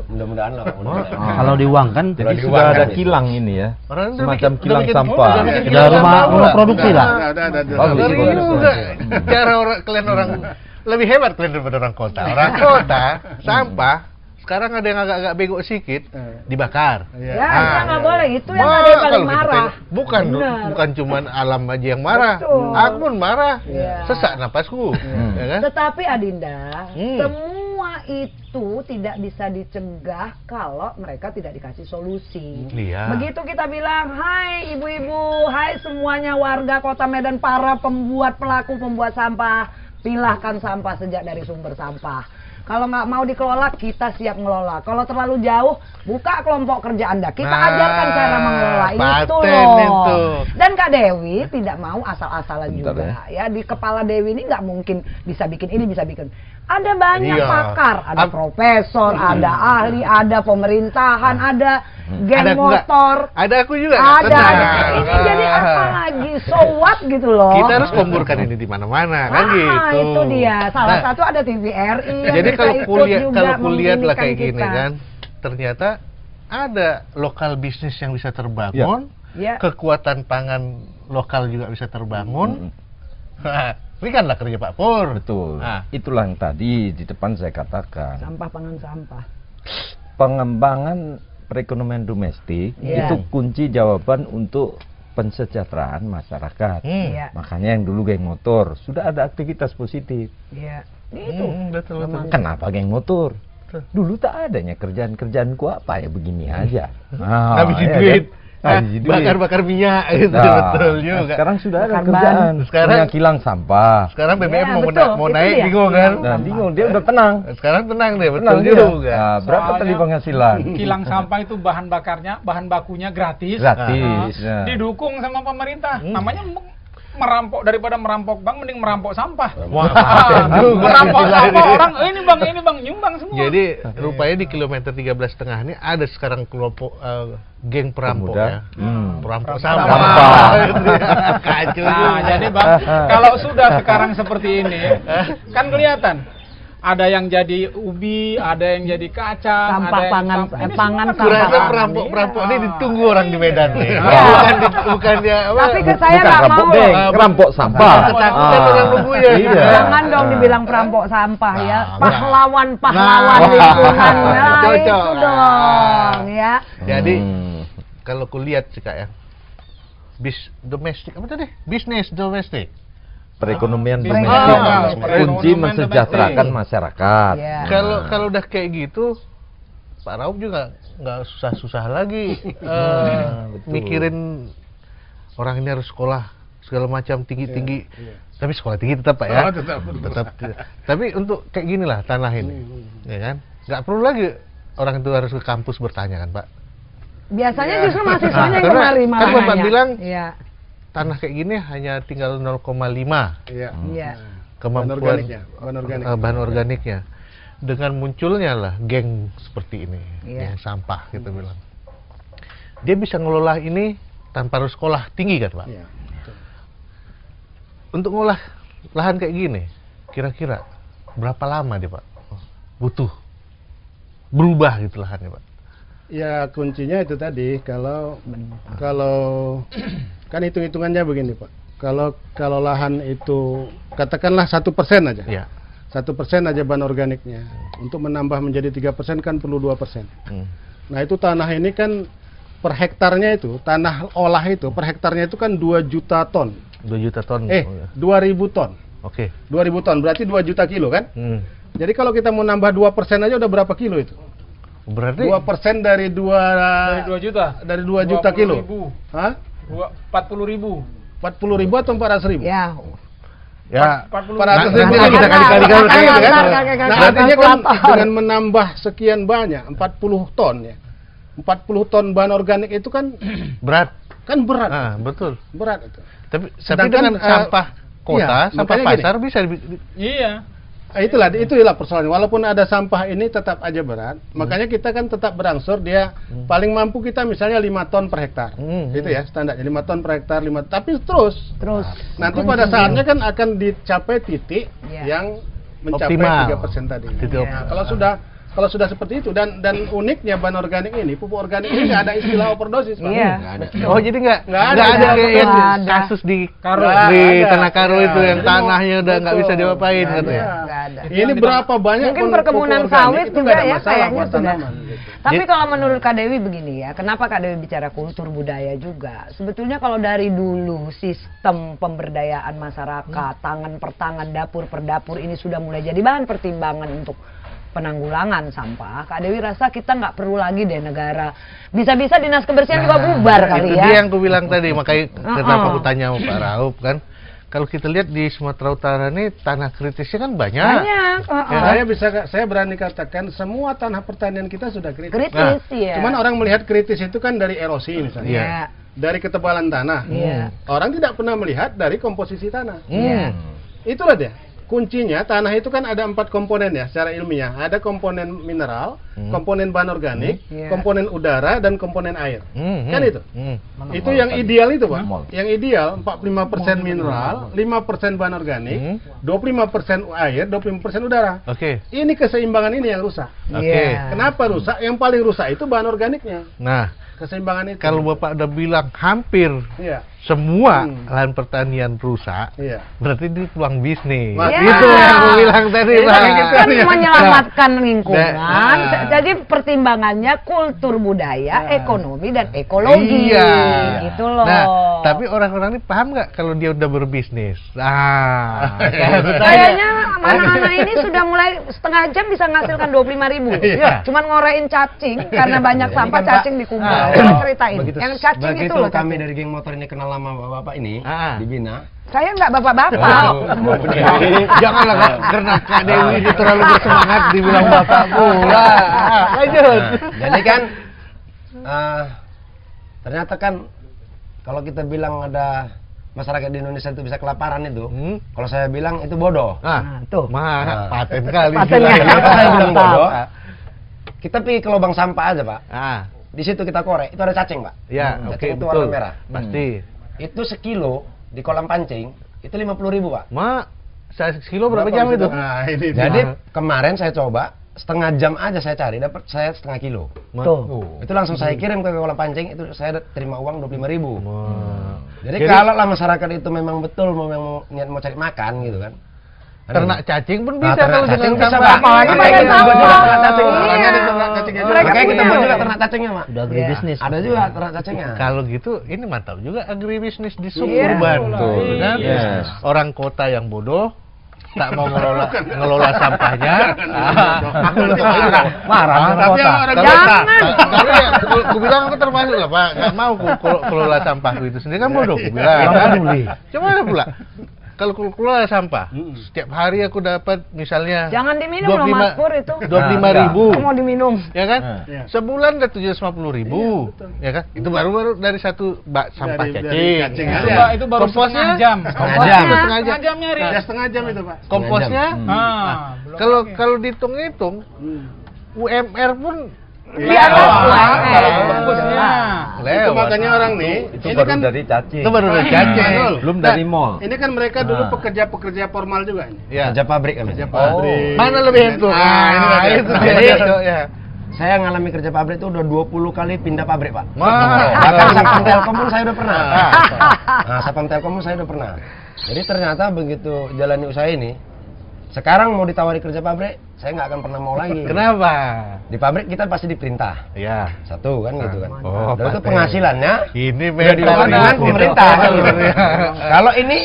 Mudah-mudahan lah. Kalau diuangkan, jadi sudah ada kilang ini ya. Semacam kilang sampah. Udah rumah produksi lah. Dari juga cara kalian orang lebih hebat kalian daripada orang kota. Orang kota sampah sekarang ada yang agak bego sedikit dibakar. Kita nggak boleh, itu yang ada yang paling marah. Bukan cuman alam aja yang marah. Aku pun marah. Sesak napasku. Ya kan? Tetapi Adinda, semua itu tidak bisa dicegah kalau mereka tidak dikasih solusi. Begitu kita bilang, hai ibu-ibu, hai semuanya warga Kota Medan, para pelaku pembuat sampah, pilahkan sampah sejak dari sumber sampah. Kalau nggak mau dikelola, kita siap ngelola. Kalau terlalu jauh, buka kelompok kerja Anda. Kita ajarkan cara mengelola itu loh. Dan Kak Dewi tidak mau asal-asalan juga. Ya, di kepala Dewi ini nggak mungkin bisa bikin ini, bisa bikin. Ada banyak pakar, ada profesor, ada ahli, ada pemerintahan, ada geng motor. Ada aku juga. Ada. Ini jadi apa lagi? So what gitu loh. Kita harus komburkan ini di mana-mana kan gitu. Itu dia. Salah satu ada TVRI. Jadi kalau kuliah lah kayak gini kan, ternyata ada lokal bisnis yang bisa terbangun, kekuatan pangan lokal juga bisa terbangun. Ini kan lah kerja Pak Pur. Betul. Itulah yang tadi di depan saya katakan. Sampah pangan sampah. Pengembangan perekonomian domestik itu kunci jawaban untuk pensejahteraan masyarakat. Iya. Makanya yang dulu geng motor sudah ada aktivitas positif. Iya. Itu. Betul. Kenapa geng motor? Dulu tak adanya kerjaan-kerjaan ku apa ya begini aja. Habisin duit. Bakar-bakar minyak gitu. Betul juga. Sekarang sudah ada kerjaan. Sekarang kilang sampah. Sekarang BBM mau itu naik dia. bingung kan? Nah, bingung dia udah tenang. Sekarang tenang deh, betul Tenang juga. Nah, berapa Soalnya tadi penghasilan? Kilang sampah itu bahan bakunya gratis. Gratis. Nah, didukung sama pemerintah. Namanya merampok, daripada merampok bank mending merampok sampah. Merampok sampah orang ini bang nyumbang semua. Jadi rupanya di kilometer 13,5 ini ada sekarang kelompok geng perampok ya. Perampok sampah. Kacau. Nah, jadi bang, kalau sudah sekarang seperti ini, kan kelihatan. Ada yang jadi ubi, ada yang jadi kacang, Sampah ada yang pangan Kurasa sampah. perampok ini ditunggu orang di Medan nih. Bukan dia. Tapi ke saya nggak mau. Perampok sampah. Ketakutan orang nunggunya. Jangan dong dibilang perampok sampah ya. Pahlawan lingkungan. Nah, Cocok. itu dong ya. Jadi kalau kulihat sih Kak ya. Domestik apa tadi? Bisnis domestik. Perekonomian Perekonomian. domestik. Kunci mensejahterakan masyarakat. Iya. Kalau udah kayak gitu, Pak Raup juga nggak susah-susah lagi mikirin orang ini harus sekolah segala macam tinggi-tinggi. Tapi sekolah tinggi tetap Pak ya. Tetap. Tapi untuk kayak gini lah tanah ini, ya kan? Nggak perlu lagi orang itu harus ke kampus bertanya kan Pak. Biasanya justru mahasiswanya yang Karena kemari malah kan Bapak nanya. bilang Iya. tanah kayak gini hanya tinggal 0,5 Iya. Iya. kemampuan bahan organik. bahan organiknya. Dengan munculnya lah geng seperti ini, Iya. geng sampah kita bilang. Dia bisa ngelola ini tanpa harus sekolah tinggi kan Pak? Iya. Untuk ngolah lahan kayak gini, kira-kira berapa lama dia Pak butuh berubah gitu lahannya Pak? Ya kuncinya itu tadi, kalau kan hitung-hitungannya begini Pak. Kalau lahan itu katakanlah 1% aja. Ya. 1% aja bahan organiknya. Untuk menambah menjadi 3% kan perlu 2%. Nah itu tanah ini kan per hektarnya itu, tanah olah itu per hektarnya itu kan 2 juta ton. 2 juta ton. 2.000 ton. Oke. 2.000 ton berarti 2 juta kilo kan? Jadi kalau kita mau nambah 2% aja udah berapa kilo itu? Berarti 2% dari 2 juta. Dari 2 juta kilo. Hah? 40.000. 40.000 atau 400.000? Ya. ya 400.000 Nah, kita kali-kali kan? Nah, Nah, artinya kan dengan menambah sekian banyak, 40 ton ya. 40 ton bahan organik itu kan berat. kan berat. Betul. Berat itu. Tapi Sedangkan, dengan sampah kota, iya, sampah makanya pasar bisa Iya. Itulah persoalannya. Walaupun ada sampah ini tetap aja berat. Makanya kita kan tetap berangsur dia paling mampu kita misalnya 5 ton per hektar. Itu ya standarnya 5 ton per hektar, 5. Tapi terus nanti pada saatnya kan akan dicapai titik yang mencapai optimal. 3% tadi. Titik Nah, kalau sudah seperti itu dan uniknya bahan organik ini, pupuk organik ini nggak ada istilah overdosis, Pak. Iya. Oh, jadi nggak ada Nggak ada. kasus di Karo. di Tanah Karo Iya. itu yang Jadi tanahnya udah nggak bisa diapain Nggak gitu ya. ada. Nggak ada. Ini berapa banyak Mungkin pun perkebunan pupuk organik sawit itu juga nggak ada ya, masalah kayaknya buat sudah. tanaman, gitu. Tapi kalau menurut Kak Dewi begini ya, kenapa Kak Dewi bicara kultur budaya juga? Sebetulnya kalau dari dulu sistem pemberdayaan masyarakat, tangan per tangan, dapur per dapur ini sudah mulai jadi bahan pertimbangan untuk penanggulangan sampah. Kak Dewi rasa kita nggak perlu lagi deh negara. Bisa-bisa dinas kebersihan juga bubar kali Itu ya. dia yang aku bilang tadi, makanya kenapa aku tanya sama Pak Raup kan. Kalau kita lihat di Sumatera Utara ini tanah kritisnya kan banyak. Banyak. Ya, saya berani katakan semua tanah pertanian kita sudah kritis. Kritis ya. Cuman orang melihat kritis itu kan dari erosi misalnya. Iya. Dari ketebalan tanah. Iya. Orang tidak pernah melihat dari komposisi tanah. Iya. Itulah dia. Kuncinya tanah itu kan ada 4 komponen ya secara ilmiah. Ada komponen mineral, komponen bahan organik, komponen udara, dan komponen air. Kan itu. Itu yang ideal itu Pak. Yang ideal 45% mineral, 5% bahan organik, 25% air, 25% udara. Oke. Ini keseimbangan ini yang rusak. Oke. Kenapa rusak? Yang paling rusak itu bahan organiknya. Nah, Keseimbangan itu. kalau Bapak udah bilang hampir Iya. semua lahan pertanian rusak, berarti ini peluang bisnis. Yeah. Itu yang aku bilang tadi, Pak. Kan menyelamatkan lingkungan. Jadi pertimbangannya kultur budaya, ekonomi dan ekologi. Gitu loh. Nah, tapi orang-orang ini paham nggak kalau dia udah berbisnis? Kayaknya anak-anak ini sudah mulai setengah jam bisa menghasilkan 25.000. Cuman ngorein cacing karena banyak sampah, cacing dikumpul. Ceritain. Yang cacing itu loh. Kami dari geng motor ini kenal lama bapak ini dibina. Saya nggak bapak-bapak. Janganlah Kak, karena Kak Dewi itu terlalu bersemangat dibilang bapak pula. Lanjut. Jadi kan ternyata kan kalau kita bilang ada masyarakat di Indonesia itu bisa kelaparan itu, kalau saya bilang itu bodoh. Tuh. Paten kali. Kenapa saya bilang bodoh? Kita pergi ke lubang sampah aja, Pak. Di situ kita korek, itu ada cacing, Pak. Ya, cacing oke, itu betul. warna merah. Pasti. Itu sekilo di kolam pancing itu 50.000, Pak. Sekilo berapa jam itu? Nah, ini Jadi kemarin saya coba setengah jam aja saya cari, dapat saya setengah kilo. Tuh. Itu langsung saya kirim ke kolam pancing, itu saya terima uang 25.000. Jadi kalau lah masyarakat itu memang betul memang niat mau cari makan gitu kan. Ternak cacing pun bisa kalau dengan bisa, sampah. Apalagi pakai sampah. Makanya kita buat juga ternak cacingnya, Pak. Udah agribisnis. Ada juga ternak cacingnya. Kalau gitu ini mantap juga agribisnis di suburban. Kan? Orang kota yang bodoh tak mau ngelola sampahnya. Aku marah. Tapi orang kota. Tapi aku bilang aku termasuk lah Pak. Nggak mau kelola sampahku itu sendiri kan bodoh. Aku bilang. Coba pula. Kalau kelola sampah, setiap hari aku dapat misalnya jangan diminum loh Mas Pur itu. 25.000. Mau diminum. Ya kan? Sebulan udah 750.000. Ya kan? Itu baru dari satu bak sampah cacing. Itu baru setengah jam. Setengah jam nyari. Setengah jam itu, Pak. Komposnya? Kalau dihitung-hitung, UMR pun Itu makanya orang nih, itu ini baru kan dari cacing. Itu baru dari cacing. Belum dari mall. Ini kan mereka dulu pekerja-pekerja formal juga ini. Kerja pabrik kan. Mana lebih itu? Itu Jadi saya ngalami kerja pabrik itu udah 20 kali pindah pabrik, Pak. Bahkan Satpam Telkom pun saya udah pernah. Satpam Telkom pun saya udah pernah. Jadi ternyata begitu jalani usaha ini, sekarang mau ditawari kerja pabrik, saya nggak akan pernah mau lagi. Kenapa? Di pabrik kita pasti diperintah. Iya. Satu kan gitu kan. Dan itu pasti. penghasilannya Ini udah dilakukan dengan pemerintah kan gitu. Kalau ini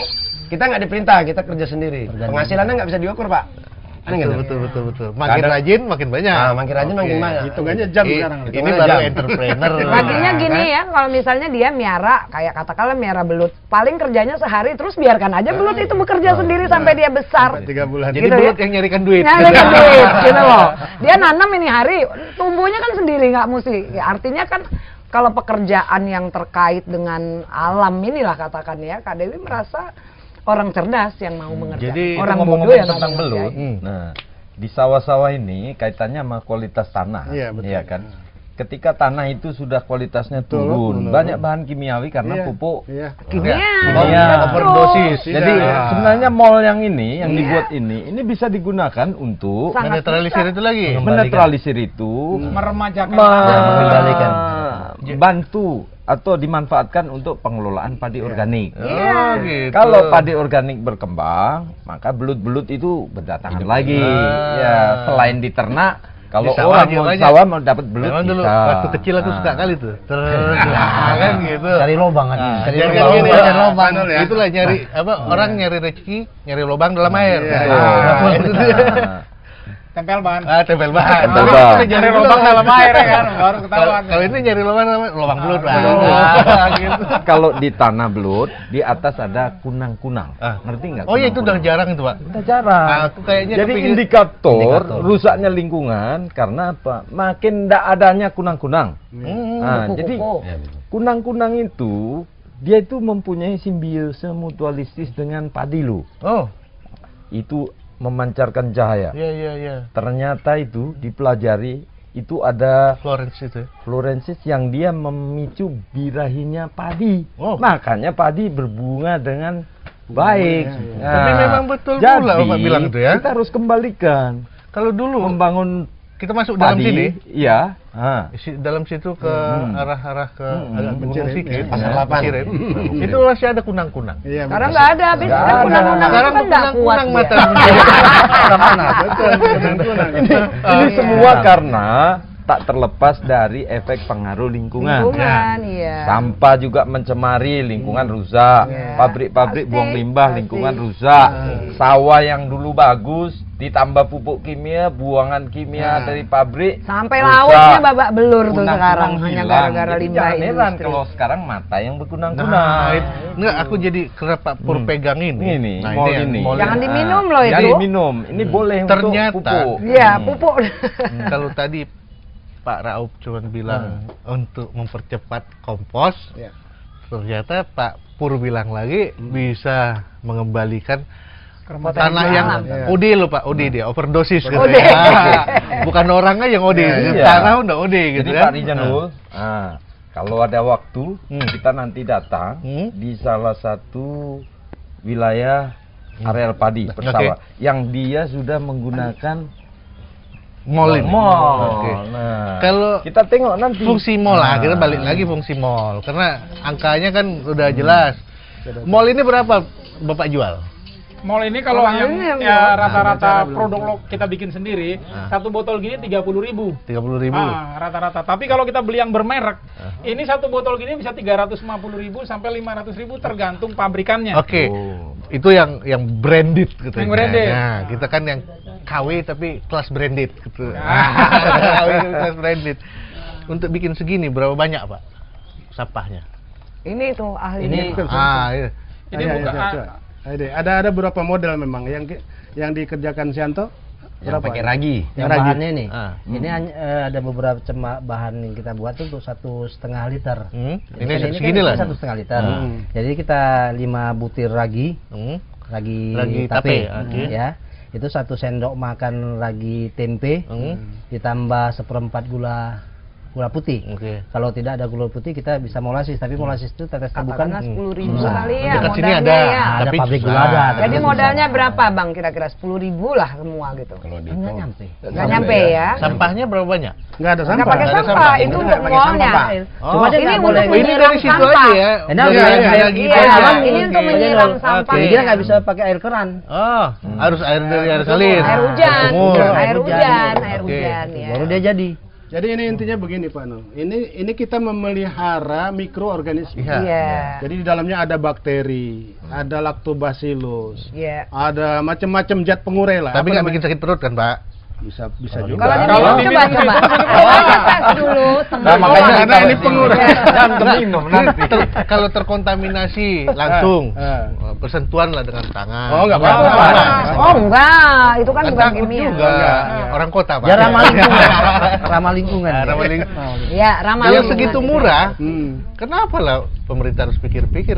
kita nggak diperintah, kita kerja sendiri. Penghasilannya nggak bisa diukur, Pak. Betul. Makin rajin makin banyak. Makin rajin makin banyak. Hitungannya jam sekarang. Ini baru entrepreneur. Artinya gini ya, kalau misalnya dia miara, kayak katakanlah miara belut, paling kerjanya sehari, terus biarkan aja belut itu bekerja sendiri sampai dia besar. 3 bulan. Jadi belut yang nyarikan duit. Nyarikan duit, gitu loh. Dia nanam ini hari, tumbuhnya kan sendiri, nggak mesti. Ya, artinya kan kalau pekerjaan yang terkait dengan alam inilah katakan ya, Kak Dewi merasa orang cerdas yang mau mengerjakan. Jadi orang ngomong-ngomong bodoh yang tentang belut, nah di sawah-sawah ini kaitannya sama kualitas tanah, Iya kan? Ketika tanah itu sudah kualitasnya turun, banyak bahan kimiawi karena pupuk kimia, overdosis. Jadi sebenarnya mall yang ini, yang dibuat ini bisa digunakan untuk menetralisir itu lagi. Menetralisir itu, meremajakan, mengembalikan, bantu atau dimanfaatkan untuk pengelolaan padi organik. Gitu. Kalau padi organik berkembang, maka belut-belut itu berdatangan lagi. Ya, selain diternak, kalau orang mau sawah mau dapat belut memang dulu bisa. waktu kecil aku suka kali tuh. Kan gitu. Cari lobang kan. Cari lobang. Itulah nyari apa orang nyari rezeki, nyari lobang dalam air. tempel ban. Tempel ban. Nyari lubang dalam air ya kan, baru ketahuan. Kalau ini nyari lubang belut lah. Gitu. Kalau di tanah belut, di atas ada kunang-kunang. Ngerti nggak? Oh iya itu udah jarang itu Pak. Udah jarang. Aku kayaknya jadi indikator rusaknya lingkungan karena apa? Makin tidak adanya kunang-kunang. Jadi kunang-kunang itu dia itu mempunyai simbiose mutualistis dengan padi lu. Itu memancarkan cahaya. Iya. Ternyata itu dipelajari itu ada fluorescens yang dia memicu birahinya padi. Makanya padi berbunga dengan baik. Tapi memang betul jadi, pula Bapak bilang itu ya. Kita harus kembalikan. Kalau dulu membangun kita masuk padi, dalam sini, iya. Dalam situ ke arah-arah ke agak gunung sedikit, Pasar Lapan. Itu masih ada kunang-kunang. Sekarang nggak ada, habis kunang-kunang Sekarang kan nggak kuat kunang dia. mata. Ini semua karena tak terlepas dari efek pengaruh lingkungan. Iya. Sampah juga mencemari lingkungan, rusak. Pabrik-pabrik buang limbah, lingkungan rusak. Sawah yang dulu bagus ditambah pupuk kimia, buangan kimia dari pabrik. Sampai rusak. lautnya babak belur tuh Kunang-kunang sekarang hanya hilang. gara-gara Jadi limbah jangan heran industri. kalau sekarang mata yang berkunang-kunang. Nah, enggak, aku jadi kenapa Pur pegang ini. Ini, Nah, mall yang ini. mall Jangan ini. diminum loh itu. Jangan diminum. Ini boleh Ternyata. untuk pupuk. Iya, pupuk. Kalau tadi Pak Raup cuma bilang untuk mempercepat kompos, ternyata Pak Pur bilang lagi bisa mengembalikan tanah yang OD loh Pak, OD dia overdosis gitu. Bukan orangnya yang OD, tanah udah OD gitu. Jadi kan. Pak Rijanul, kalau ada waktu kita nanti datang di salah satu wilayah areal padi persawah yang dia sudah menggunakan mall ini. Oke. Nah, Kalau kita tengok nanti fungsi mall lah, kita balik lagi fungsi mall karena angkanya kan udah jelas. Mall ini berapa Bapak jual? Mall ini kalau yang ya rata-rata produk kita bikin sendiri, satu botol gini 30.000. 30.000. Rata-rata. Tapi kalau kita beli yang bermerek, ini satu botol gini bisa 350.000 sampai 500.000 tergantung pabrikannya. Oke. Itu yang branded gitu. Yang branded. Nah, kita kan yang KW tapi kelas branded gitu. KW kelas branded. Untuk bikin segini berapa banyak, Pak? Sampahnya. Ini tuh ahli. Ini iya. Ini bukan ada beberapa model memang yang dikerjakan Sianto. yang pakai ragi. Yang bahannya nih, ini ada beberapa bahan yang kita buat tuh untuk 1,5 liter. Ini segini lah. 1,5 liter. Jadi kita 5 butir ragi, ragi tape, ya. Itu 1 sendok makan ragi tempe, ditambah 1/4 gula putih. Kalau tidak ada gula putih kita bisa molasses, tapi molasses itu tetes bukan 10.000 kali ya. Dekat sini ada, ada pabrik gula ada. Jadi modalnya berapa Bang? Kira-kira 10.000 lah semua gitu. Enggak nyampe. Enggak nyampe ya. Sampahnya berapa banyak? Enggak ada Enggak sampah. pakai sampah, itu untuk mallnya. Cuma dia Ini nggak untuk boleh. Ini dari menyiram situ sampah. aja ya. Ini untuk menyiram sampah. Jadi dia nggak bisa pakai air keran. Oh, harus air dari air salin. Air hujan, air hujan ya. Baru dia jadi. Jadi ini intinya begini Pak Nur. Ini kita memelihara mikroorganisme. Iya. Jadi di dalamnya ada bakteri, ada lactobacillus, Iya. ada macam-macam zat pengurai lah. Tapi nggak bikin sakit perut kan, Pak? Bisa juga. Kalau diminum coba. Ayo tes dulu. Nah, makanya ada ini pengurai. minum nanti. Kalau terkontaminasi langsung bersentuhan lah dengan tangan. Oh, nggak apa-apa. Oh enggak, itu kan bukan Takut kimia. juga. Orang kota, Pak. Ya ramah lingkungan. Ramah lingkungan. Ramah lingkungan. Iya, ramah Kalau lingkungan. segitu murah, kenapa lah pemerintah harus pikir-pikir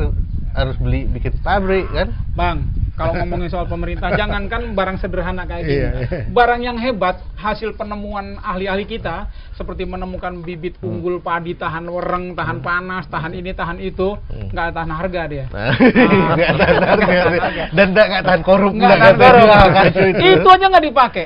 harus bikin pabrik kan? Bang, kalau ngomongin soal pemerintah, jangankan barang sederhana kayak gini. Barang yang hebat, hasil penemuan ahli-ahli kita, seperti menemukan bibit unggul padi tahan wereng, tahan panas, tahan ini, tahan itu, nggak tahan harga dia. Nggak tahan harga. Dan nggak tahan korup. Nggak tahan korup. Itu aja nggak dipakai.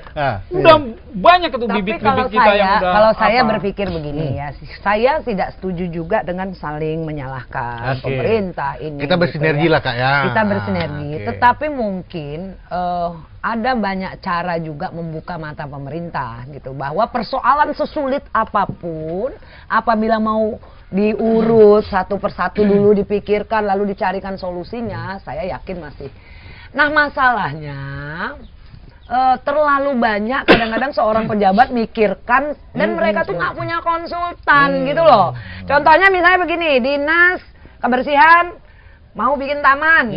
Udah banyak itu Tapi bibit-bibit kita yang udah. kalau saya berpikir begini ya, saya tidak setuju juga dengan saling menyalahkan pemerintah ini. Kita bersinergi lah Kak ya. Kita bersinergi, tetapi mungkin ada banyak cara juga membuka mata pemerintah gitu, bahwa persoalan sesulit apapun, apabila mau diurus satu persatu dulu dipikirkan lalu dicarikan solusinya, saya yakin masih. Nah masalahnya terlalu banyak kadang-kadang seorang pejabat mikirkan dan mereka tuh nggak punya konsultan gitu loh. Contohnya misalnya begini, dinas kebersihan mau bikin taman,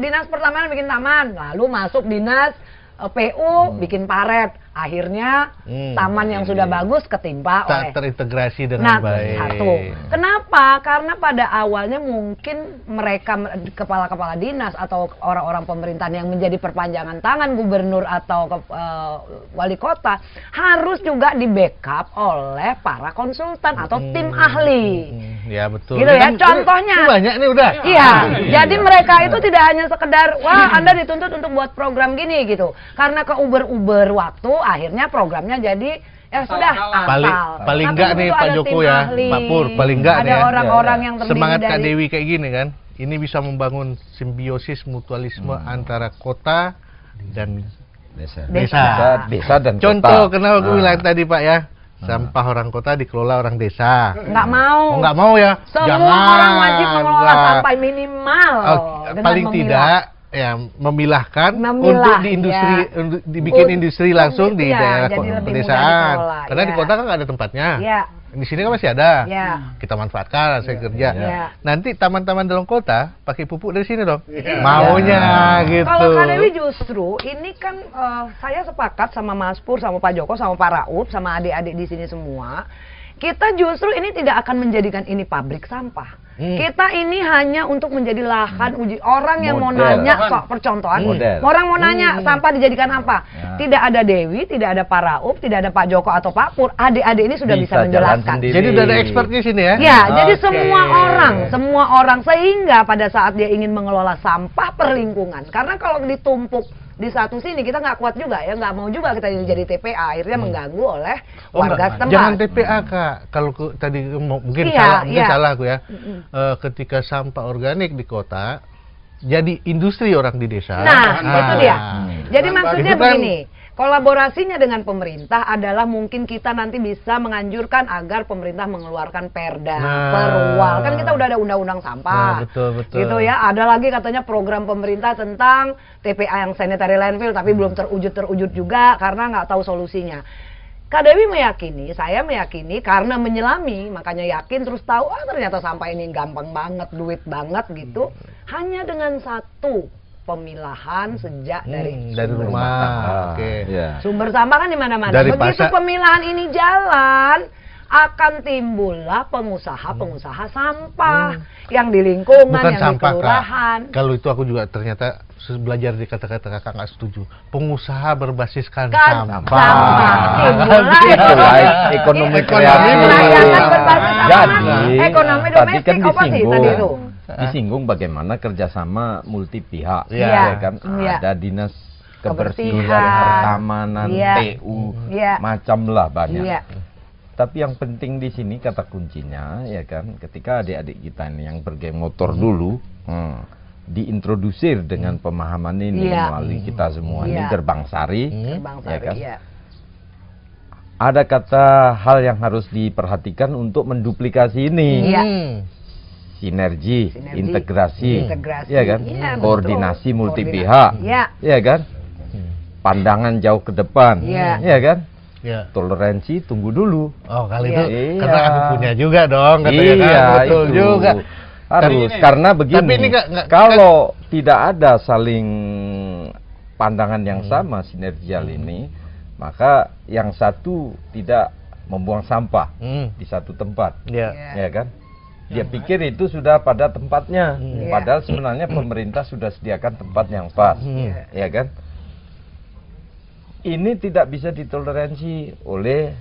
dinas pertamanan bikin taman, lalu masuk dinas PU bikin paret, akhirnya taman yang sudah bagus ketimpa oleh terintegrasi dengan baik. Satu. Kenapa? Karena pada awalnya mungkin mereka kepala-kepala dinas atau orang-orang pemerintahan yang menjadi perpanjangan tangan gubernur atau wali kota harus juga di-backup oleh para konsultan atau tim ahli. Ya betul. Gitu ya. Contohnya. Banyak nih udah. Iya. Jadi mereka itu tidak hanya sekedar wah Anda dituntut untuk buat program gini gitu. Karena ke uber waktu akhirnya programnya jadi Ya sudah, paling enggak nih Pak Joko ya, Pak Pur, paling enggak nih ada orang-orang yang terdiri semangat Kak dari Dewi kayak gini kan, ini bisa membangun simbiosis mutualisme antara kota dan desa dan contoh, kenapa aku bilang tadi Pak ya, sampah orang kota dikelola orang desa. Nggak mau. Nggak mau ya? Semua orang wajib mengelola sampah minimal. Paling tidak ya memilahkan untuk di industri, untuk dibikin industri langsung di daerah pedesaan. Karena di kota kan nggak ada tempatnya. Di sini kan masih ada. Kita manfaatkan, saya kerja. Nanti taman-taman dalam kota pakai pupuk dari sini dong. Maunya gitu. Kalau Kak Dewi justru ini kan saya sepakat sama Mas Pur, sama Pak Joko, sama Pak Rauf, sama adik-adik di sini semua. Kita justru ini tidak akan menjadikan ini pabrik sampah. Kita ini hanya untuk menjadi lahan uji. Orang yang mau nanya soal percontohan, orang mau nanya sampah dijadikan apa? Tidak ada Dewi, tidak ada Pak Rauf, tidak ada Pak Joko atau Pak Pur. Adik-adik ini sudah bisa menjelaskan. Jadi udah ada expertnya sini ya? Ya, jadi semua orang sehingga pada saat dia ingin mengelola sampah perlingkungan. Karena kalau ditumpuk di satu sini kita nggak kuat juga ya, nggak mau juga kita jadi TPA, akhirnya mengganggu oleh warga setempat. Jangan TPA Kak, kalau tadi mungkin salah aku ya. Ketika sampah organik di kota jadi industri orang di desa. Nah, itu dia. Jadi maksudnya begini, kolaborasinya dengan pemerintah adalah mungkin kita nanti bisa menganjurkan agar pemerintah mengeluarkan perda, perwal. Kan kita udah ada undang-undang sampah. Betul. Gitu ya. Ada lagi katanya program pemerintah tentang TPA yang sanitary landfill, tapi belum terwujud juga karena nggak tahu solusinya. Kak Dewi meyakini, saya meyakini karena menyelami, makanya yakin terus tahu ternyata sampah ini gampang banget, duit banget gitu. Hanya dengan satu pemilahan sejak dari rumah. Sumber sampah kan di mana-mana. Begitu pemilahan ini jalan, akan timbullah pengusaha-pengusaha sampah yang di lingkungan, bukan yang sampah, di kelurahan. Kalau itu aku juga ternyata belajar di kata-kata kakak nggak setuju. Pengusaha berbasiskan sampah. Itulah ekonomi kreatif. Jadi ekonomi tadi kan disinggung. Disinggung bagaimana kerjasama multi pihak, kan? Ada dinas kebersihan, pertamanan, TU, macam lah banyak. Tapi yang penting di sini kata kuncinya ya kan, ketika adik-adik kita ini yang bergeng motor dulu diintrodusir dengan pemahaman ini melalui kita semua ini Gerbang Sari, ya kan? Ada kata hal yang harus diperhatikan untuk menduplikasi ini. Sinergi, integrasi, ya kan? Koordinasi multi pihak, ya kan? Pandangan jauh ke depan, ya kan? Toleransi tunggu dulu. Kali itu karena aku punya juga dong, katanya betul itu juga. Harus karena begini. Tapi ini kalau tidak ada saling pandangan yang sama sinergial ini, maka yang satu tidak membuang sampah di satu tempat, ya kan? Dia pikir itu sudah pada tempatnya, padahal sebenarnya pemerintah sudah sediakan tempat yang pas, ya kan? Ini tidak bisa ditoleransi oleh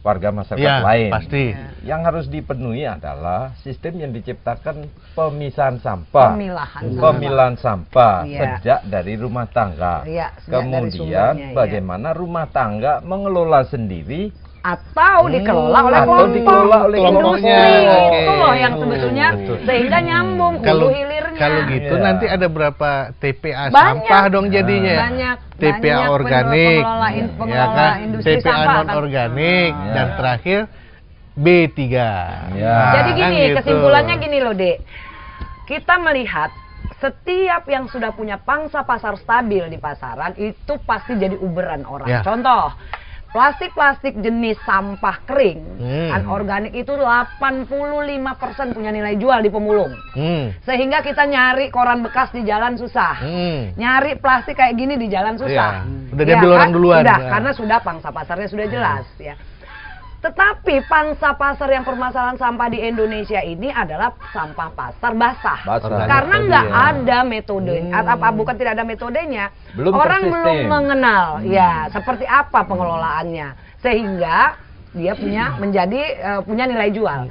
warga masyarakat lain. Pasti. Yang harus dipenuhi adalah sistem yang diciptakan pemisahan sampah, pemilahan sampah sejak dari rumah tangga. Kemudian bagaimana rumah tangga mengelola sendiri atau dikelola oleh kelompoknya. Itu loh yang sebetulnya sehingga nyambung hulu hilirnya. Kalau gitu nanti ada berapa TPA sampah dong jadinya? TPA organik, ya kan? TPA non organik, dan terakhir B3. Jadi gini, kesimpulannya gini loh, Dek. Kita melihat setiap yang sudah punya pangsa pasar stabil di pasaran itu pasti jadi uberan orang. Contoh, plastik-plastik jenis sampah kering anorganik itu 85% punya nilai jual di pemulung. Sehingga kita nyari koran bekas di jalan susah. Nyari plastik kayak gini di jalan susah. Udah diambil orang duluan. Karena sudah pangsa pasarnya sudah jelas ya. Tetapi pangsa pasar yang permasalahan sampah di Indonesia ini adalah sampah pasar basah. Karena nggak ada metode, bukan tidak ada metodenya. Orang belum mengenal seperti apa pengelolaannya, sehingga dia punya nilai jual.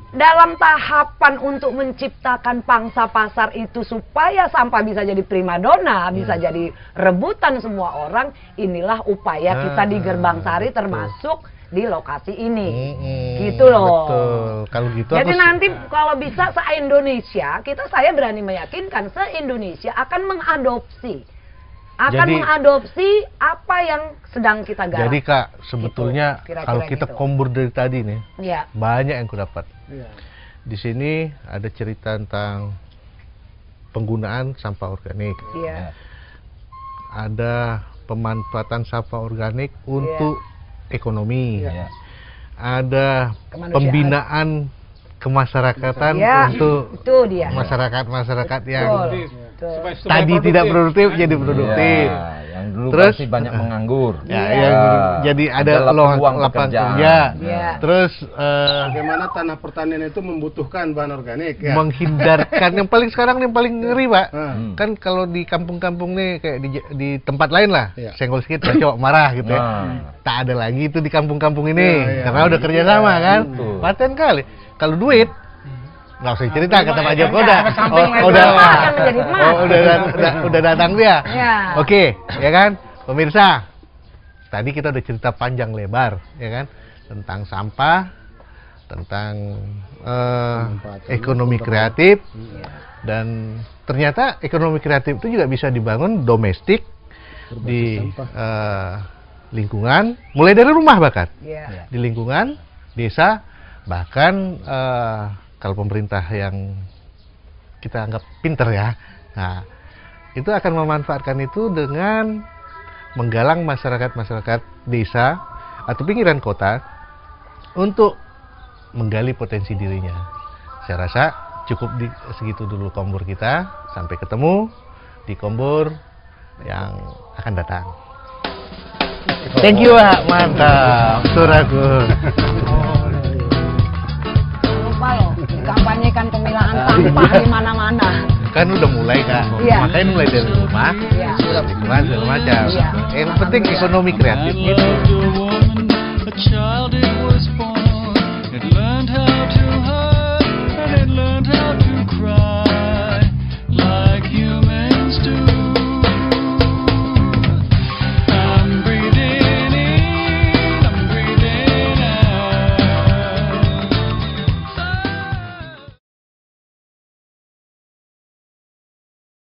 dalam tahapan untuk menciptakan pangsa pasar itu supaya sampah bisa jadi primadona, bisa jadi rebutan semua orang, inilah upaya kita di Gerbang Sari termasuk di lokasi ini. Gitu loh. Betul. Kalau gitu jadi nanti kalau bisa se-Indonesia, saya berani meyakinkan se-Indonesia akan mengadopsi apa yang sedang kita garap. Jadi Kak, sebetulnya gitu, kalau kita gitu. kombur dari tadi nih, ya. banyak yang ku dapat. Iya. Di sini ada cerita tentang penggunaan sampah organik. Iya. Ada pemanfaatan sampah organik untuk ekonomi. Iya. Ada pembinaan kemasyarakatan untuk masyarakat yang tadi tidak produktif jadi produktif. Yang dulu Terus masih banyak menganggur. Jadi ada lapangan kerja. Terus bagaimana tanah pertanian itu membutuhkan bahan organik ya. Menghindarkan yang paling sekarang yang paling ngeri, Pak. Kan kalau di kampung-kampung nih kayak di tempat lain lah, senggol sedikit cowok marah gitu ya. Tak ada lagi itu di kampung-kampung ini karena udah kerja sama kan. Paten kali. Kalau duit nggak usah cerita, kata Pak Joko udah datang dia. Oke, ya kan, pemirsa. Tadi kita udah cerita panjang lebar, ya kan, tentang sampah, tentang ekonomi kreatif, dan ternyata ekonomi kreatif itu juga bisa dibangun domestik di lingkungan, mulai dari rumah bahkan, di lingkungan desa, bahkan kalau pemerintah yang kita anggap pinter ya, nah itu akan memanfaatkan itu dengan menggalang masyarakat desa atau pinggiran kota untuk menggali potensi dirinya. Saya rasa cukup di segitu dulu kombur kita, sampai ketemu di kombur yang akan datang. Thank you, Pak. Mantap, Suragun. Lupa loh, kampanyekan pemilahan sampah di mana-mana. Kan udah mulai Kak, makanya mulai dari rumah, lingkungan segala macam. Yang penting ekonomi kreatif gitu.